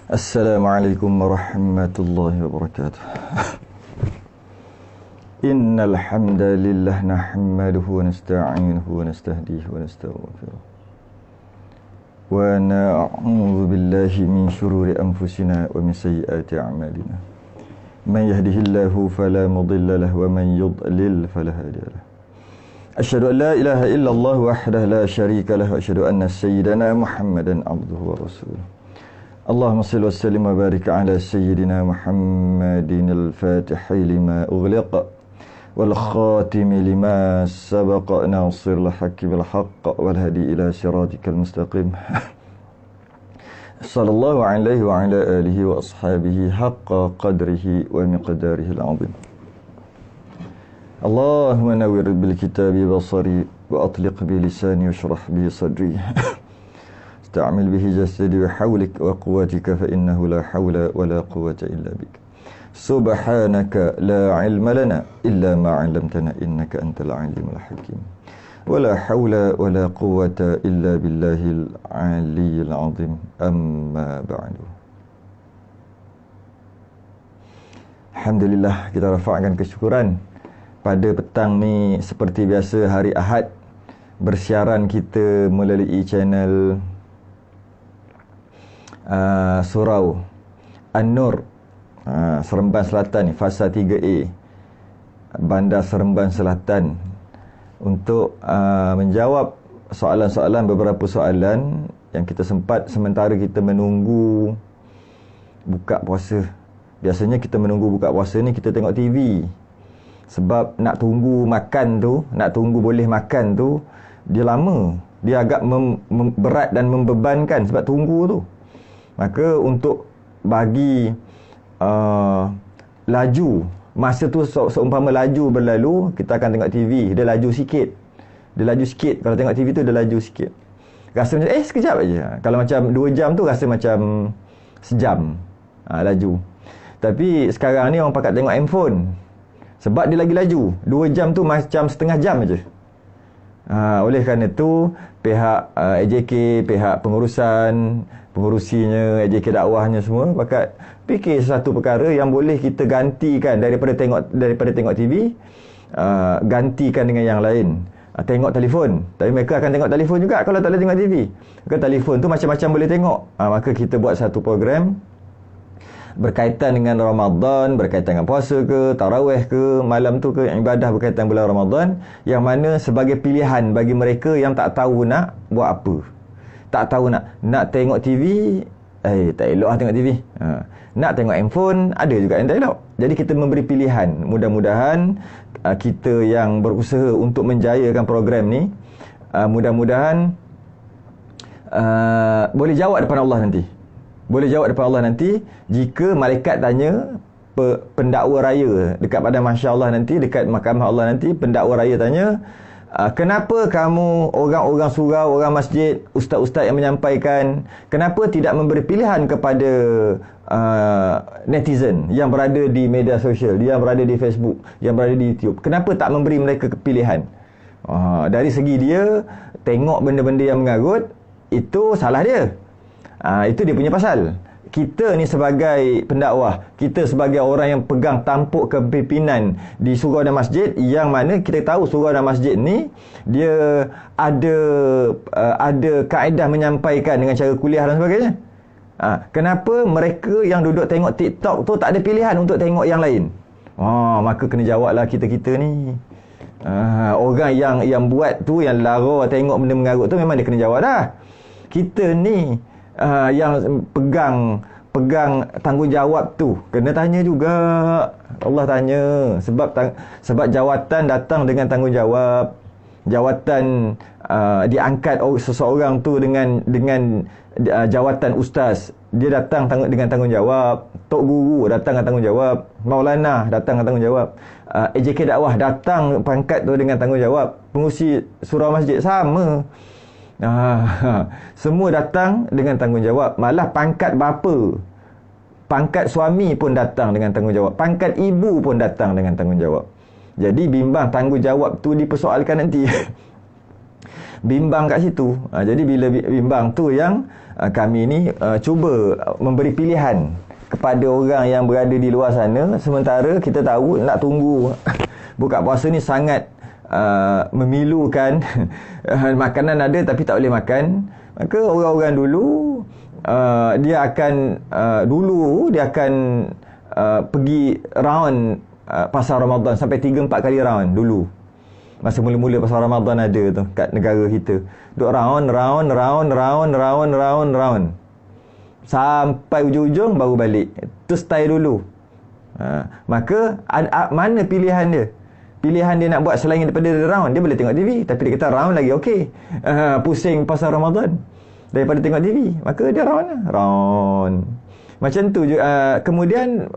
Assalamualaikum warahmatullahi wabarakatuh. Innal hamdalillah nahmaduhu wa nasta'inuhu wa nastahdihi wa nastaghfiruh. Wa na'udzu billahi min shururi anfusina wa min sayyiati a'malina. Man yahdihillahu fala mudilla lahu wa man yudlil fala hadiya lahu. Asyhadu an la ilaha illallah wahdahu la syarika lahu wa asyhadu anna sayyidana Muhammadan abduhu wa rasuluh. Allahumma salli wa sallim wa barik ala sayyidina Muhammadin al-Fatihi lima ughliqa wal khatimi lima sabaqa nasiril haqqi bil haqq wal hadi ila siratikal mustaqim. Sallallahu alaihi wa ala alihi wa ashabihi haqqa qadrihi wa miqdarihi al-'azim. Allahumma nawwir bil kitabi basari wa atliq bi lisani wa shrah bi sadri. استعمل به جسدي وحولك وقوتك فإنه لا حول ولا قوة إلا بك سبحانك لا علم لنا إلا ما علمتنا إنك أنت العليم الحكيم ولا حول ولا قوة إلا بالله العلي العظيم أما بعد. Alhamdulillah, kita rafa'kan kesyukuran pada petang ni seperti biasa hari Ahad bersiaran kita melalui channel Surau An-Nur Seremban Selatan ni, Fasa 3A Bandar Seremban Selatan, untuk menjawab soalan-soalan, beberapa soalan yang kita sempat sementara kita menunggu buka puasa. Biasanya kita menunggu buka puasa ni kita tengok TV, sebab nak tunggu makan tu, nak tunggu boleh makan tu, dia lama, dia agak berat dan membebankan sebab tunggu tu. Maka untuk bagi laju, masa tu seumpama laju berlalu, kita akan tengok TV, dia laju sikit. Dia laju sikit. Kalau tengok TV tu dia laju sikit. Rasa macam sekejap aja. Kalau macam 2 jam tu rasa macam sejam laju. Tapi sekarang ni orang pakat tengok handphone, sebab dia lagi laju. 2 jam tu macam setengah jam aja. Oleh kerana itu pihak AJK, pihak pengurusinya, AJK dakwahnya semua pakat fikir satu perkara yang boleh kita gantikan daripada tengok TV, gantikan dengan yang lain. Tengok telefon. Tapi mereka akan tengok telefon juga kalau tak boleh tengok TV. Maka telefon tu macam-macam boleh tengok. Maka kita buat satu program berkaitan dengan Ramadan, berkaitan dengan puasa ke, tarawih ke, malam tu ke, ibadah berkaitan bulan Ramadan, yang mana sebagai pilihan bagi mereka yang tak tahu nak buat apa. Tak tahu nak tengok TV, tak elok lah tengok TV. Nak tengok handphone, ada juga yang tak elok. Jadi kita memberi pilihan. Mudah-mudahan kita yang berusaha untuk menjayakan program ni, mudah-mudahan boleh jawab depan Allah nanti. Boleh jawab depan Allah nanti jika malaikat tanya, pendakwa raya dekat pada Masya Allah nanti, dekat mahkamah Allah nanti, pendakwa raya tanya, kenapa kamu orang-orang surau, orang masjid, ustaz-ustaz yang menyampaikan, kenapa tidak memberi pilihan kepada netizen yang berada di media sosial, yang berada di Facebook, yang berada di YouTube, kenapa tak memberi mereka pilihan? Dari segi dia tengok benda-benda yang mengarut, itu salah dia. Itu dia punya pasal. Kita ni sebagai pendakwah, kita sebagai orang yang pegang tampuk kepimpinan di surau dan masjid, yang mana kita tahu surau dan masjid ni dia ada kaedah menyampaikan dengan cara kuliah dan sebagainya. Kenapa mereka yang duduk tengok TikTok tu tak ada pilihan untuk tengok yang lain? Maka kena jawablah kita-kita ni. Orang yang buat tu, yang lara tengok benda mengarut tu, memang dia kena jawab dah. Kita ni yang pegang tanggungjawab tu kena tanya juga. Allah tanya, sebab jawatan datang dengan tanggungjawab. Jawatan diangkat seseorang tu dengan jawatan ustaz, dia datang dengan tanggungjawab. Tok Guru datang dengan tanggungjawab. Maulana datang dengan tanggungjawab. AJK Dakwah datang pangkat tu dengan tanggungjawab. Pengurusi surau masjid sama. Semua datang dengan tanggungjawab. Malah pangkat bapa, pangkat suami pun datang dengan tanggungjawab. Pangkat ibu pun datang dengan tanggungjawab. Jadi bimbang tanggungjawab tu dipersoalkan nanti. Bimbang kat situ. Jadi bila bimbang tu yang kami ni cuba memberi pilihan kepada orang yang berada di luar sana, sementara kita tahu nak tunggu buka puasa ni sangat memilukan. Makanan ada tapi tak boleh makan. Maka orang-orang dulu dia akan pergi round pasar Ramadan sampai 3-4 kali round dulu. Masa mula-mula pasal Ramadan ada tu kat negara kita. Duk round sampai ujung-ujung baru balik. Itu style dulu. Maka mana pilihan dia? Pilihan dia nak buat selain daripada round, dia boleh tengok TV. Tapi dia kata round lagi okey. Pusing pasal Ramadan daripada tengok TV. Maka dia round lah. Round. Macam tu je. Kemudian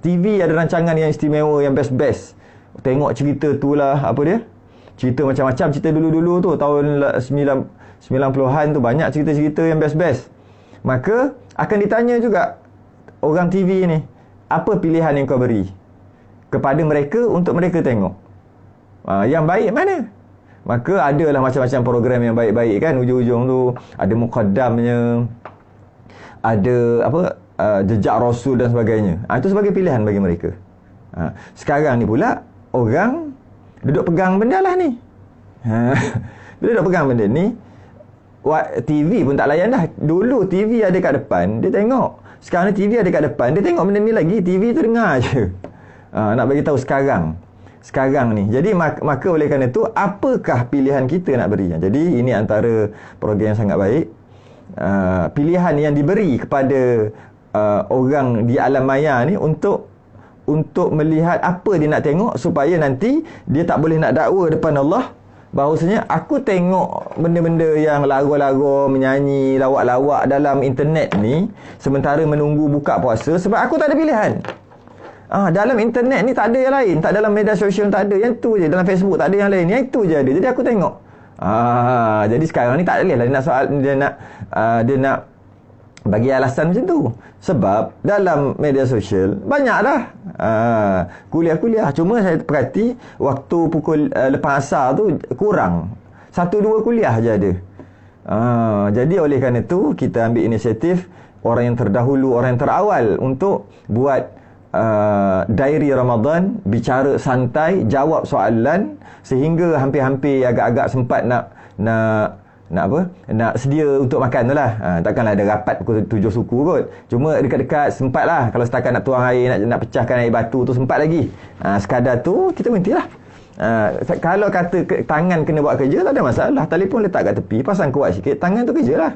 TV ada rancangan yang istimewa, yang best-best. Tengok cerita tu lah, apa dia? Cerita macam-macam, cerita dulu-dulu tu, tahun 90-an tu, banyak cerita-cerita yang best-best. Maka, akan ditanya juga orang TV ni, apa pilihan yang kau beri kepada mereka untuk mereka tengok? Yang baik mana? Maka, adalah macam-macam program yang baik-baik kan, ujung-ujung tu, ada muqaddamnya, ada jejak Rasul dan sebagainya. Itu sebagai pilihan bagi mereka. Sekarang ni pula, orang duduk pegang benda lah ni. Bila duduk pegang benda ni, TV pun tak layan dah. Dulu TV ada kat depan, dia tengok. Sekarang ni TV ada kat depan, dia tengok benda ni lagi. TV tu dengar je. Nak bagi tahu sekarang ni. Jadi maka oleh kerana itu, apakah pilihan kita nak beri? Jadi ini antara program yang sangat baik. Pilihan yang diberi kepada orang di alam maya ni untuk melihat apa dia nak tengok, supaya nanti dia tak boleh nak dakwa depan Allah bahawasanya aku tengok benda-benda yang lagu-lagu, menyanyi, lawak-lawak dalam internet ni sementara menunggu buka puasa, sebab aku tak ada pilihan. Dalam internet ni tak ada yang lain, tak dalam media sosial tak ada, yang tu je. Dalam Facebook tak ada yang lain, yang itu je ada. Jadi aku tengok. Jadi sekarang ni tak boleh lah dia nak bagi alasan macam tu. Sebab dalam media sosial banyak dah kuliah-kuliah. Cuma saya perhati waktu pukul lepas asar tu kurang. 1-2 kuliah je ada. Jadi oleh kerana tu kita ambil inisiatif, orang yang terdahulu, orang yang terawal, untuk buat diary Ramadan, bicara santai, jawab soalan, sehingga hampir-hampir agak-agak sempat nak sedia untuk makan tu lah. Takkanlah ada rapat pukul 7 suku kot. Cuma dekat-dekat sempat lah. Kalau setakat nak tuang air, nak pecahkan air batu tu sempat lagi. Sekadar tu kita berhenti lah. Kalau kata tangan kena buat kerja, tak ada masalah. Telefon letak kat tepi, pasang kuat sikit, tangan tu kerja lah.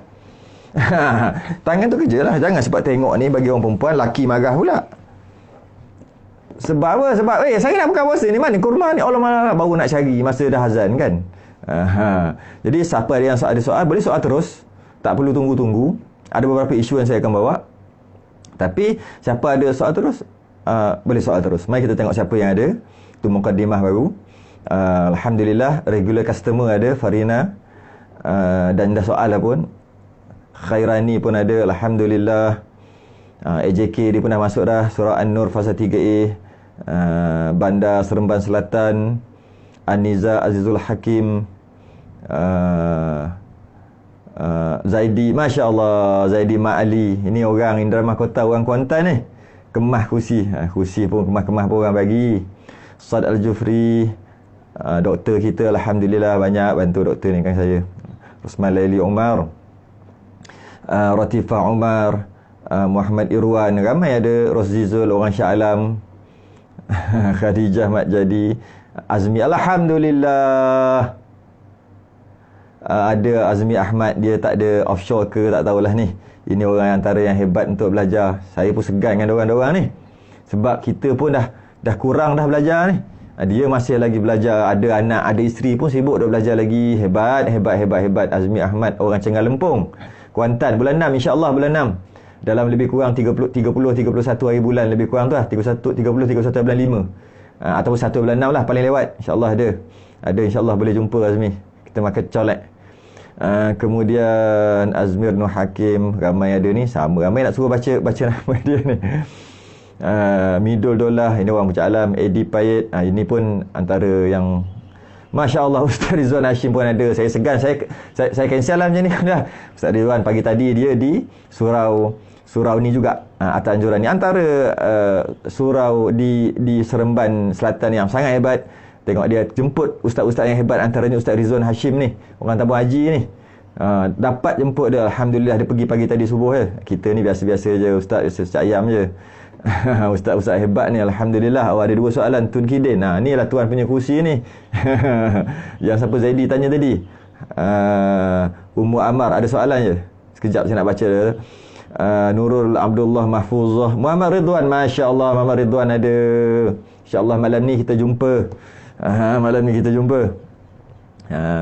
Tangan tu kerja lah. Jangan sebab tengok ni bagi orang perempuan, laki marah pula. Sebab apa? Sebab saya nak buka puasa ni, mana kurma ni? Allah baru nak cari masa dah azan kan. Jadi siapa ada yang ada soal, boleh soal terus, tak perlu tunggu-tunggu. Ada beberapa isu yang saya akan bawa. Tapi siapa ada soal terus, boleh soal terus. Mari kita tengok siapa yang ada. Itu mukadimah baru. Alhamdulillah, regular customer ada, Farina, dan dah soal lah pun. Khairani pun ada, Alhamdulillah. AJK dia pun dah masuk dah. Surah An-Nur fasa 3A, Bandar Seremban Selatan, Aniza Azizul Hakim, Zaidi, Masya Allah, Zaidi Ma'ali. Ini orang Indra Mahkota, orang Kuantan ni. Kemah kursi. Kursi pun kemah-kemah pun orang bagi. Sad Al-Jufri, doktor kita, Alhamdulillah banyak bantu doktor ni kan saya. Rosman Laili Umar, Ratifah Umar, Muhammad Irwan, ramai ada. Rosizul, orang Shah Alam, Khadijah Mat Jadi, Azmi, Alhamdulillah. Ada Azmi Ahmad, dia tak ada offshore ke tak tahulah ni. Ini orang antara yang hebat untuk belajar. Saya pun segan dengan orang-orang ni. Sebab kita pun dah kurang dah belajar ni. Dia masih lagi belajar, ada anak, ada isteri pun sibuk dah belajar lagi. Hebat Azmi Ahmad, orang Cengal Lempung, Kuantan. Bulan 6 insya-Allah, bulan 6. Dalam lebih kurang 31 hari bulan, lebih kurang tu lah 31 bulan 5. Ataupun 1 bulan 6 lah paling lewat. InsyaAllah ada insyaAllah boleh jumpa Azmi, kita makan colek. Kemudian Azmir Nur Hakim, ramai ada ni, sama ramai nak suruh baca nama dia ni. Midul Dolah, ini orang Puncak Alam. Edi Payet, ini pun antara yang Masya Allah. Ustaz Rizwan Hashim pun ada. Saya segan, saya cancel lah macam ni. Ustaz Rizwan pagi tadi dia di surau ni juga, atas anjuran ni, antara surau di Seremban Selatan yang sangat hebat. Tengok dia jemput ustaz-ustaz yang hebat, antaranya Ustaz Rizwan Hashim ni, orang tabung haji ni. Dapat jemput dia, alhamdulillah. Dia pergi pagi tadi subuh je. Kita ni biasa-biasa je, ustaz ayam je. Ustaz-ustaz hebat ni, alhamdulillah. Ada 2 soalan Tun Kidin. Ni lah tuan punya kursi ni. Yang siapa Zaidi tanya tadi. Ummu Amar ada soalan je. Sekejap saya nak baca. Nurul Abdullah Mahfuzah, Muhammad Ridwan, Masya Allah, Muhammad Ridwan ada. InsyaAllah malam ni kita jumpa.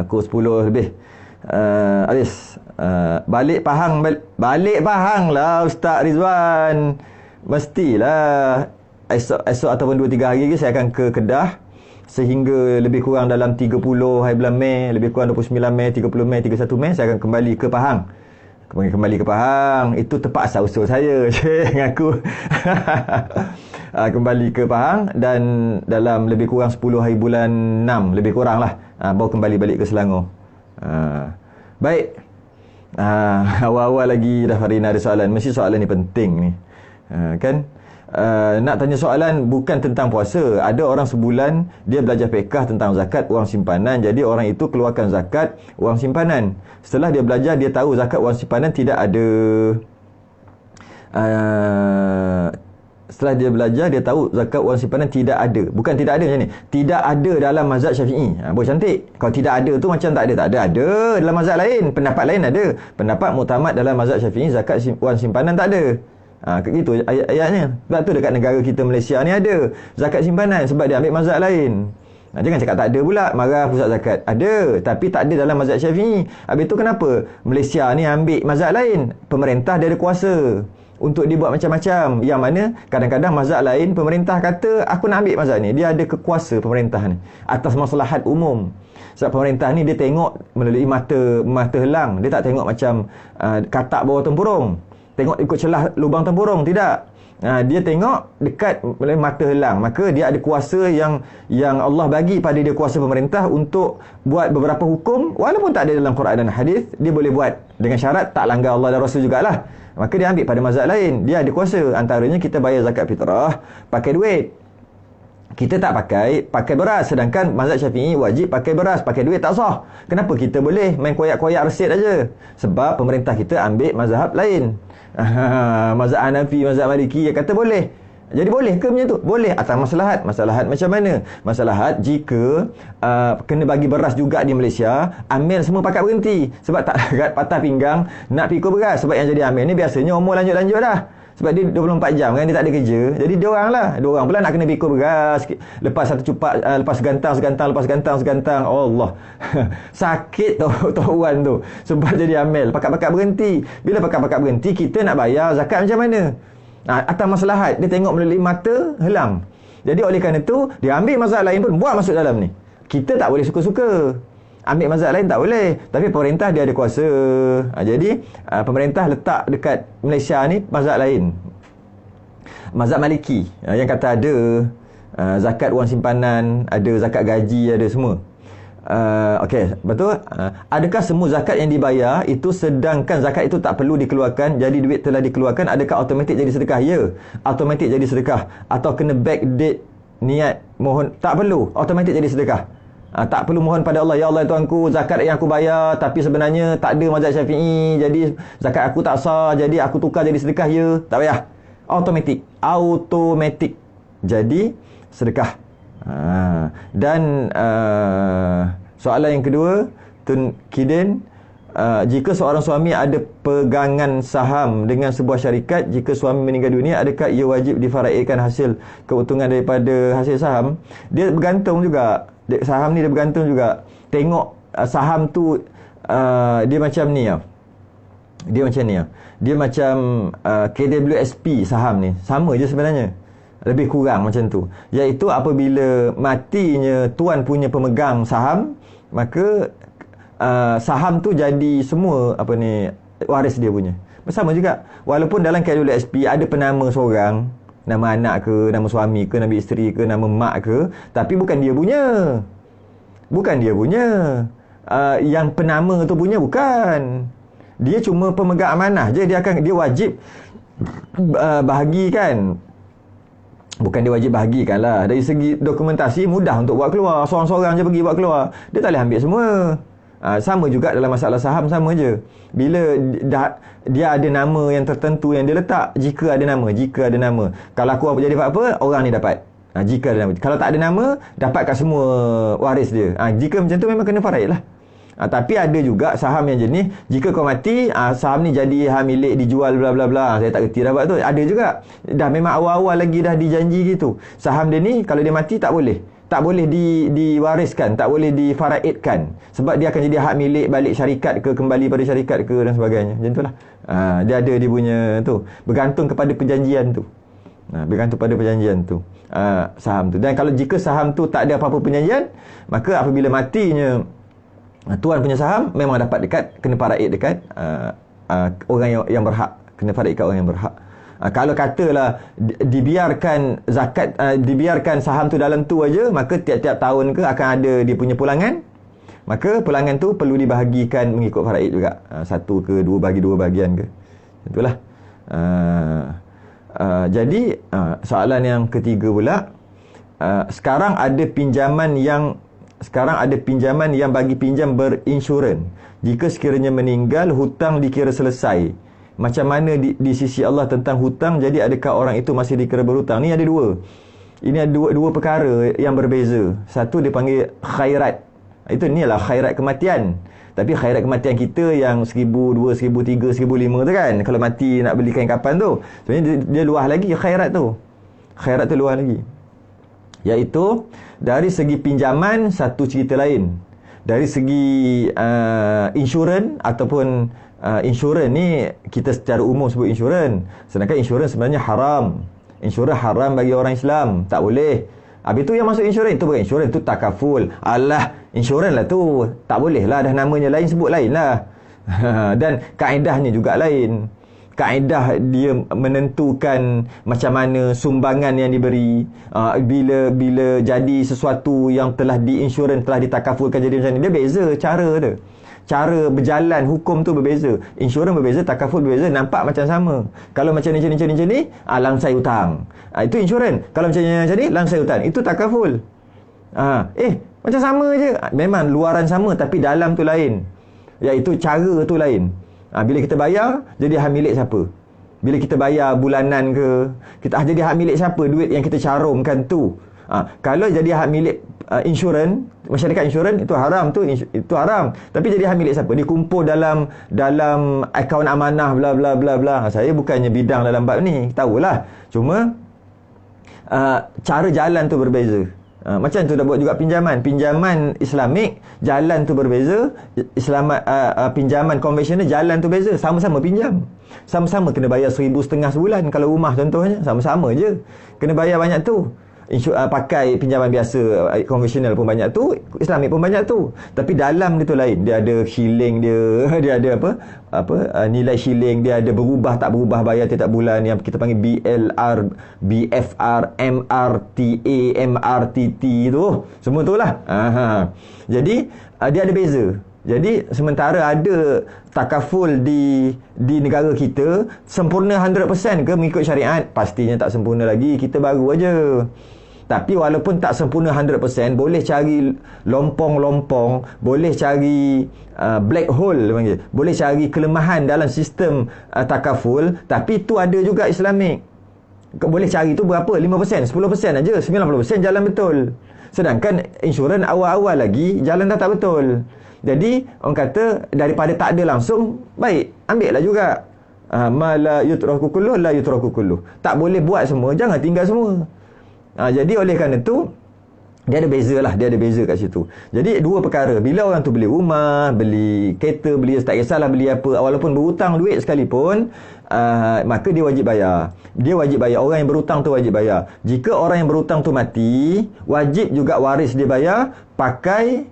Pukul 10 lebih. Alis, balik Pahang lah Ustaz Rizwan. Mestilah esok ataupun 2-3 hari lagi saya akan ke Kedah, sehingga lebih kurang dalam 30 hari bulan Mei, lebih kurang 29 Mei, 30 Mei, 31 Mei saya akan kembali ke Pahang. Itu terpaksa usul saya, ngaku. Kembali ke Pahang, dan dalam lebih kurang 10 hari bulan 6 lebih kurang lah, baru kembali balik ke Selangor. Baik. Awal-awal lagi dah Farina ada soalan. Mesti soalan ni penting ni. Kan? Nak tanya soalan bukan tentang puasa. Ada orang sebulan dia belajar fiqh tentang zakat wang simpanan. Jadi orang itu keluarkan zakat wang simpanan. Setelah dia belajar, dia tahu zakat wang simpanan tidak ada. Setelah dia belajar, dia tahu zakat wang simpanan tidak ada. Bukan tidak ada macam ni. Tidak ada dalam mazhab Syafi'i. Boleh cantik. Kalau tidak ada tu macam tak ada. Ada dalam mazhab lain. Pendapat lain ada. Pendapat muktamad dalam mazhab Syafi'i, zakat wang simpanan tak ada. Gitu ayatnya. Sebab tu dekat negara kita Malaysia ni ada zakat simpanan, sebab dia ambil mazhab lain. Jangan cakap tak ada pula, marah pusat zakat. Ada, tapi tak ada dalam mazhab Syafi'i. Habis tu kenapa Malaysia ni ambil mazhab lain? Pemerintah dia ada kuasa untuk dibuat macam-macam, yang mana kadang-kadang mazhab lain pemerintah kata aku nak ambil mazhab ni. Dia ada kekuasa pemerintah ni atas maslahat umum. Sebab pemerintah ni dia tengok melalui mata helang. Dia tak tengok macam katak bawah tempurung, tengok ikut celah lubang tempurung, tidak. Dia tengok dekat melalui mata helang. Maka dia ada kuasa yang Allah bagi pada dia, kuasa pemerintah untuk buat beberapa hukum walaupun tak ada dalam Quran dan hadis. Dia boleh buat dengan syarat tak langgar Allah dan Rasul jugalah. Maka dia ambil pada mazhab lain. Dia ada kuasa. Antaranya kita bayar zakat fitrah pakai duit. Kita tak pakai beras. Sedangkan mazhab Syafi'i wajib pakai beras. Pakai duit tak sah. Kenapa kita boleh main koyak-koyak resit aja? Sebab pemerintah kita ambil mazhab lain. Mazhab Hanafi, mazhab Maliki, dia kata boleh. Jadi boleh ke macam tu? Boleh. Atas maslahat. Maslahat macam mana? Maslahat jika kena bagi beras juga di Malaysia, amil semua pakat berhenti. Sebab tak patah pinggang nak pikul beras. Sebab yang jadi amil ni biasanya umur lanjut-lanjut dah. Sebab dia 24 jam kan, dia tak ada kerja. Jadi dia orang pula nak kena pikul beras. Lepas satu cupak, lepas segantang. Allah. Sakit tuan tu. Sebab jadi amil, pakat-pakat berhenti. Bila pakat-pakat berhenti, kita nak bayar zakat macam mana? Atas maslahat, dia tengok melalui mata helang. Jadi oleh kerana itu, dia ambil mazhab lain pun buat masuk dalam ni. Kita tak boleh suka-suka. Ambil mazhab lain tak boleh. Tapi pemerintah dia ada kuasa. Jadi pemerintah letak dekat Malaysia ni mazhab lain. Mazhab Maliki yang kata ada zakat wang simpanan, ada zakat gaji, ada semua. Okey, betul. Adakah semua zakat yang dibayar itu, sedangkan zakat itu tak perlu dikeluarkan, jadi duit telah dikeluarkan, adakah automatik jadi sedekah? Ya, automatik jadi sedekah. Atau kena backdate niat mohon? Tak perlu, automatik jadi sedekah. Tak perlu mohon pada Allah, ya Allah tuanku, zakat yang aku bayar tapi sebenarnya tak ada mazhab Syafi'i, jadi zakat aku tak sah, jadi aku tukar jadi sedekah. Ya, tak payah. Automatik jadi sedekah. Dan soalan yang kedua, Tun Kidin, jika seorang suami ada pegangan saham dengan sebuah syarikat, jika suami meninggal dunia, adakah ia wajib difaraidkan hasil keuntungan daripada hasil saham? Dia bergantung juga. Saham ni dia bergantung juga. Tengok saham tu dia macam ni lah. Dia macam KWSP saham ni. Sama je sebenarnya. Lebih kurang macam tu. Iaitu apabila matinya tuan punya pemegang saham, maka saham tu jadi semua waris dia punya. Bersama juga. Walaupun dalam KWSP ada penama seorang, nama anak ke, nama suami ke, nama isteri ke, nama mak ke, tapi bukan dia punya. Yang penama tu punya bukan. Dia cuma pemegang amanah je. Dia wajib bahagikan. Bukan dia wajib bahagikan lah. Dari segi dokumentasi mudah untuk buat keluar. Seorang-seorang je pergi buat keluar. Dia tak boleh ambil semua. Sama juga dalam masalah saham, sama je. Bila dia ada nama yang tertentu yang dia letak, jika ada nama. Kalau aku jadi apa, orang ni dapat. Jika ada nama. Kalau tak ada nama, dapat kat semua waris dia. Jika macam tu memang kena faraid lah. Tapi ada juga saham yang jenis, jika kau mati, saham ni jadi hak milik, dijual bla bla bla. Saya tak kerti dah buat tu. Ada juga. Dah memang awal-awal lagi dah dijanji gitu. Saham dia ni kalau dia mati tak boleh diwariskan, tak boleh difaraidkan, sebab dia akan jadi hak milik balik syarikat ke, kembali pada syarikat ke dan sebagainya. Macam itulah. Dia ada dia punya tu, bergantung kepada perjanjian tu. Saham tu. Dan kalau jika saham tu tak ada apa-apa perjanjian, maka apabila matinya tuan punya saham, memang dapat kena faraid dekat orang yang berhak, kena faraid dekat orang yang berhak. Kalau katalah dibiarkan zakat, dibiarkan saham tu dalam tu aja, maka tiap-tiap tahun ke akan ada dia punya pulangan, maka pulangan tu perlu dibahagikan mengikut faraid juga. Satu ke dua bahagian ke. Itulah. Jadi soalan yang ketiga pula, sekarang ada pinjaman yang bagi pinjam berinsurans. Jika sekiranya meninggal, hutang dikira selesai. Macam mana di sisi Allah tentang hutang? Jadi adakah orang itu masih dikira berhutang? Ni ada dua. Ini ada dua perkara yang berbeza. Satu dia panggil khairat. Itu ni lah khairat kematian. Tapi khairat kematian kita yang 1,000, 2,000, 3,000, 1,500 tu kan, kalau mati nak beli kain kapan tu, sebenarnya dia luas lagi khairat tu. Khairat tu luas lagi. Iaitu dari segi pinjaman satu cerita lain. Dari segi insurans ataupun insurans ni kita secara umum sebut insurans. Sedangkan insurans sebenarnya haram. Insurans haram bagi orang Islam. Tak boleh. Habis tu yang masuk insurans, itu bukan insurans, itu takaful. Alah, insurans lah tu. Tak boleh lah, dah namanya lain, sebut lain lah. Dan kaedahnya juga lain. Kaedah dia menentukan macam mana sumbangan yang diberi. Bila jadi sesuatu yang telah diinsurans, telah ditakafulkan jadi macam ni, dia beza cara dia. Cara berjalan hukum tu berbeza. Insurans berbeza, takaful berbeza, nampak macam sama. Kalau macam ni, langsai hutang. Itu insurans. Kalau macam ni, langsai hutang. Itu takaful. Macam sama je. Memang luaran sama tapi dalam tu lain. Iaitu cara tu lain. Bila kita bayar, jadi hak milik siapa? Bila kita bayar bulanan ke, kita jadi hak milik siapa duit yang kita carumkan tu? Kalau jadi hak milik insurans, masyarakat insurans, itu haram tu, itu haram. Tapi jadi hak milik siapa? Dikumpul dalam akaun amanah bla bla bla bla. Saya bukannya bidang dalam bab ni, tahulah. Cuma cara jalan tu berbeza. Macam tu dah buat juga pinjaman Islamik, jalan tu berbeza. Pinjaman konvensional, jalan tu beza. Sama-sama pinjam, sama-sama kena bayar 1,500 sebulan. Kalau rumah contohnya, sama-sama je kena bayar banyak tu. Pakai pinjaman biasa konvensional pun banyak tu, Islamik pun banyak tu. Tapi dalam dia tu lain. Dia ada shilling dia, dia ada nilai shilling dia, ada berubah tak berubah bayar tiap bulan, yang kita panggil BLR, BFR, MRTA, MRTT tu. Semua tu lah. Jadi dia ada beza. Jadi sementara ada takaful di negara kita sempurna 100% ke mengikut syariat? Pastinya tak sempurna lagi, kita baru aja. Tapi walaupun tak sempurna 100%, boleh cari lompong-lompong, boleh cari black hole panggil. Boleh cari kelemahan dalam sistem takaful, tapi itu ada juga Islamik. Kau boleh cari tu berapa? 5%, 10% aja, 90% jalan betul. Sedangkan insurans awal-awal lagi jalan dah tak betul. Jadi orang kata daripada tak ada langsung, baik ambil lah juga. Ma la yutraku kulluh la yutraku kulluh. Tak boleh buat semua, jangan tinggal semua. Jadi oleh kerana tu dia ada beza lah, dia ada beza kat situ. Jadi dua perkara, bila orang tu beli rumah, beli kereta, beli tak kisahlah beli apa, walaupun berhutang duit sekalipun, maka dia wajib bayar. Dia wajib bayar, orang yang berhutang tu wajib bayar. Jika orang yang berhutang tu mati, wajib juga waris dia bayar pakai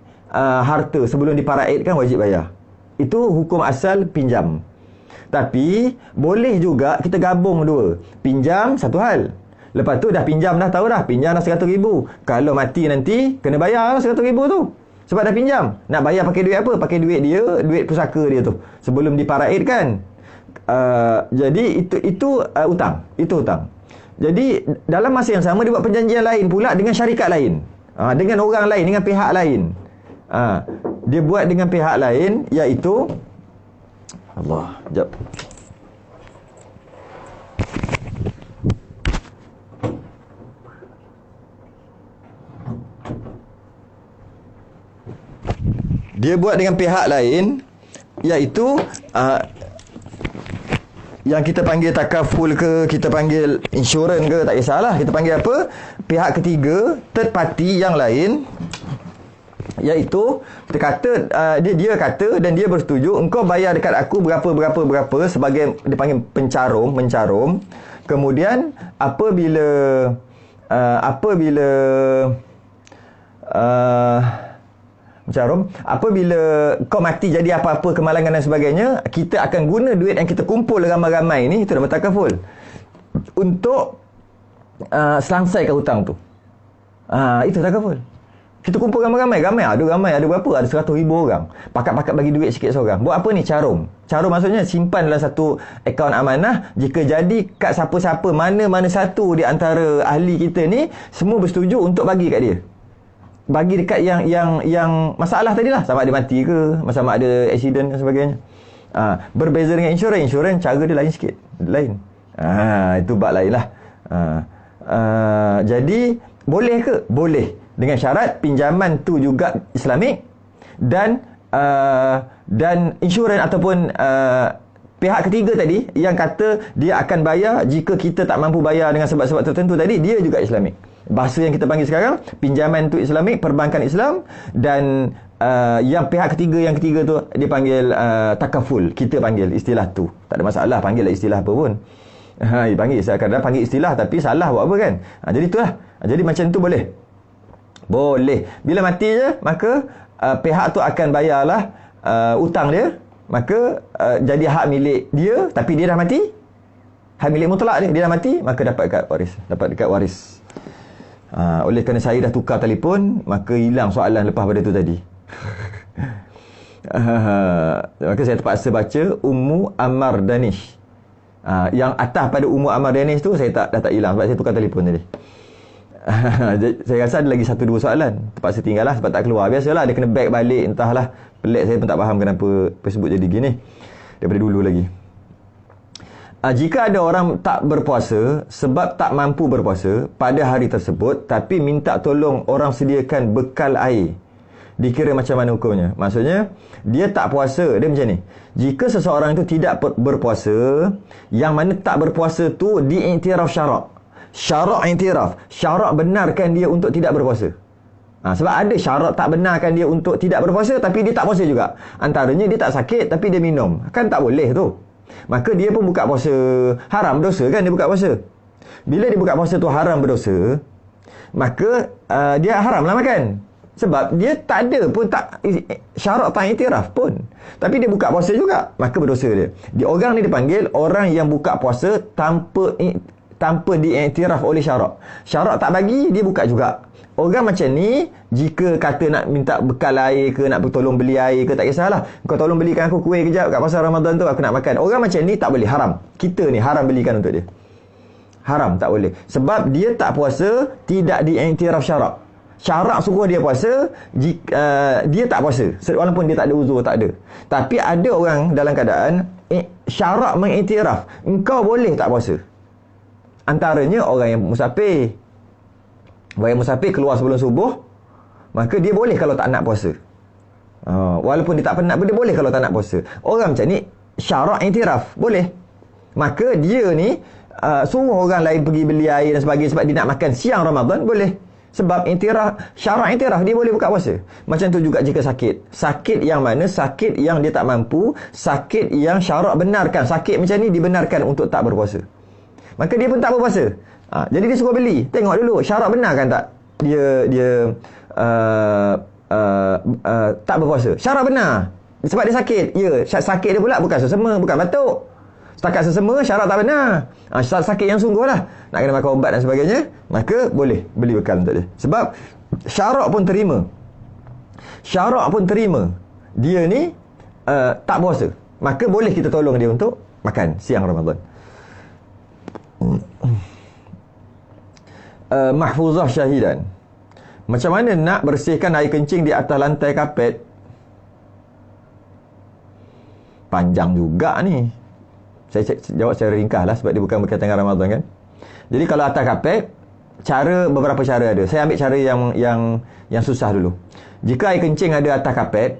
harta sebelum diparaidkan, wajib bayar. Itu hukum asal pinjam. Tapi boleh juga kita gabung dua. Pinjam satu hal, lepas tu dah pinjam, dah tahu dah pinjam dah 100,000. Kalau mati nanti kena bayar 100,000 tu, sebab dah pinjam. Nak bayar pakai duit apa? Pakai duit dia, duit pusaka dia tu sebelum diparaidkan. Jadi itu hutang. Itu hutang. Jadi dalam masa yang sama dia buat perjanjian lain pula dengan syarikat lain, dengan orang lain, dengan pihak lain. Dia buat dengan pihak lain, iaitu Allah, jap. Dia buat dengan pihak lain, iaitu yang kita panggil takaful ke, kita panggil insurans ke, tak kisahlah kita panggil apa, pihak ketiga, third party yang lain, iaitu kita kata dia kata dan dia bersetuju, engkau bayar dekat aku berapa sebagai, dia panggil mencarum. Kemudian apabila apabila kau mati jadi apa-apa kemalangan dan sebagainya, kita akan guna duit yang kita kumpul ramai-ramai ni, itu nama takaful, untuk selesaikan hutang tu. Itu takaful. Kita kumpul ramai-ramai, ada berapa? Ada 100,000 orang. Pakat-pakat bagi duit sikit seorang. Buat apa ni? Carum maksudnya simpan dalam satu akaun amanah. Jika jadi kat siapa-siapa, mana-mana satu di antara ahli kita ni semua bersetuju untuk bagi kat dia. Bagi dekat yang masalah tadilah, sama ada mati ke, sama ada accident dan sebagainya. Berbeza dengan insurans cara dia lain sikit, lain. Itu bab lain lah. Jadi boleh ke? Boleh, dengan syarat pinjaman tu juga Islamik, dan insurans ataupun pihak ketiga tadi yang kata dia akan bayar jika kita tak mampu bayar dengan sebab-sebab tertentu tadi, dia juga Islamik. Bahasa yang kita panggil sekarang, pinjaman tu Islamik, perbankan Islam, dan yang pihak ketiga tu dia panggil takaful. Kita panggil istilah tu, tak ada masalah, panggil lah istilah apa pun. Panggil, kadang-kadang panggil istilah tapi salah buat apa kan. Jadi itulah. Jadi macam tu boleh. Bila mati je, maka pihak tu akan bayarlah hutang dia. Maka jadi hak milik dia, tapi dia dah mati. Hak milik mutlak dia dah mati, maka dapat dekat waris. Oleh kerana saya dah tukar telefon, maka hilang soalan lepas pada tu tadi. Maka saya terpaksa baca Ummu Ammar Danish. Yang atas pada Ummu Ammar Danish tu saya dah tak hilang sebab saya tukar telefon tadi. Saya rasa ada lagi 1-2 soalan, terpaksa tinggal lah sebab tak keluar. Biasalah dia kena back balik, entahlah, pelik, saya pun tak faham kenapa Facebook jadi gini daripada dulu lagi. Jika ada orang tak berpuasa sebab tak mampu berpuasa pada hari tersebut, tapi minta tolong orang sediakan bekal air, dikira macam mana hukumnya? Maksudnya dia tak puasa, dia macam ni. Jika seseorang itu tidak berpuasa, yang mana tak berpuasa tu diiktiraf syarak iktiraf, syarak benarkan dia untuk tidak berpuasa. Sebab ada syarat tak benarkan dia untuk tidak berpuasa tapi dia tak puasa juga. Antaranya dia tak sakit tapi dia minum, kan tak boleh tu. Maka dia pun buka puasa, haram berdosa kan dia buka puasa. Bila dia buka puasa tu haram berdosa, maka dia haram lah makan. Sebab dia tak ada pun, tak syarat tak iktiraf pun, tapi dia buka puasa juga, maka berdosa dia. Orang ni dipanggil orang yang buka puasa tanpa diiktiraf oleh syarak. Syarak tak bagi, dia buka juga. Orang macam ni, jika kata nak minta bekal air ke, nak tolong beli air ke, tak kisahlah. Kau tolong belikan aku kuih kejap kat pasar Ramadan tu, aku nak makan. Orang macam ni tak boleh, haram. Kita ni haram belikan untuk dia. Haram, tak boleh. Sebab dia tak puasa, tidak diiktiraf syarak. Syarak suruh dia puasa, dia tak puasa. Walaupun dia tak ada uzur, tak ada. Tapi ada orang dalam keadaan syarak mengiktiraf, engkau boleh tak puasa. Antaranya orang yang musafir. Orang yang musafir keluar sebelum subuh, maka dia boleh kalau tak nak puasa. Walaupun dia tak penat pun dia boleh kalau tak nak puasa. Orang macam ni syarak iktiraf, boleh. Maka dia ni suruh orang lain pergi beli air dan sebagainya sebab dia nak makan siang Ramadan, boleh. Sebab iktiraf, syarak iktiraf, dia boleh buka puasa. Macam tu juga jika sakit. Sakit yang mana? Sakit yang dia tak mampu, sakit yang syarak benarkan. Sakit macam ni dibenarkan untuk tak berpuasa. Maka dia pun tak berpuasa. Jadi dia suruh beli. Tengok dulu syarak benar kan tak? Dia tak berpuasa. Syarak benar. Sebab dia sakit. Ya, sakit dia pula bukan sesama, bukan batuk. Setakat sesama, syarat tak benar. Sakit yang sungguh lah. Nak kena makan ubat dan sebagainya, maka boleh beli bekal untuk dia. Sebab syarat pun terima. Syarat pun terima. Dia ni tak puasa. Maka boleh kita tolong dia untuk makan siang Ramadan. Mahfuzah syahidan. Macam mana nak bersihkan air kencing di atas lantai kapet? Panjang juga ni. Saya jawab secara ringkas lah sebab dia bukan berkaitan dengan Ramadan kan. Jadi kalau atas kapet, beberapa cara ada. Saya ambil cara yang susah dulu. Jika air kencing ada atas kapet,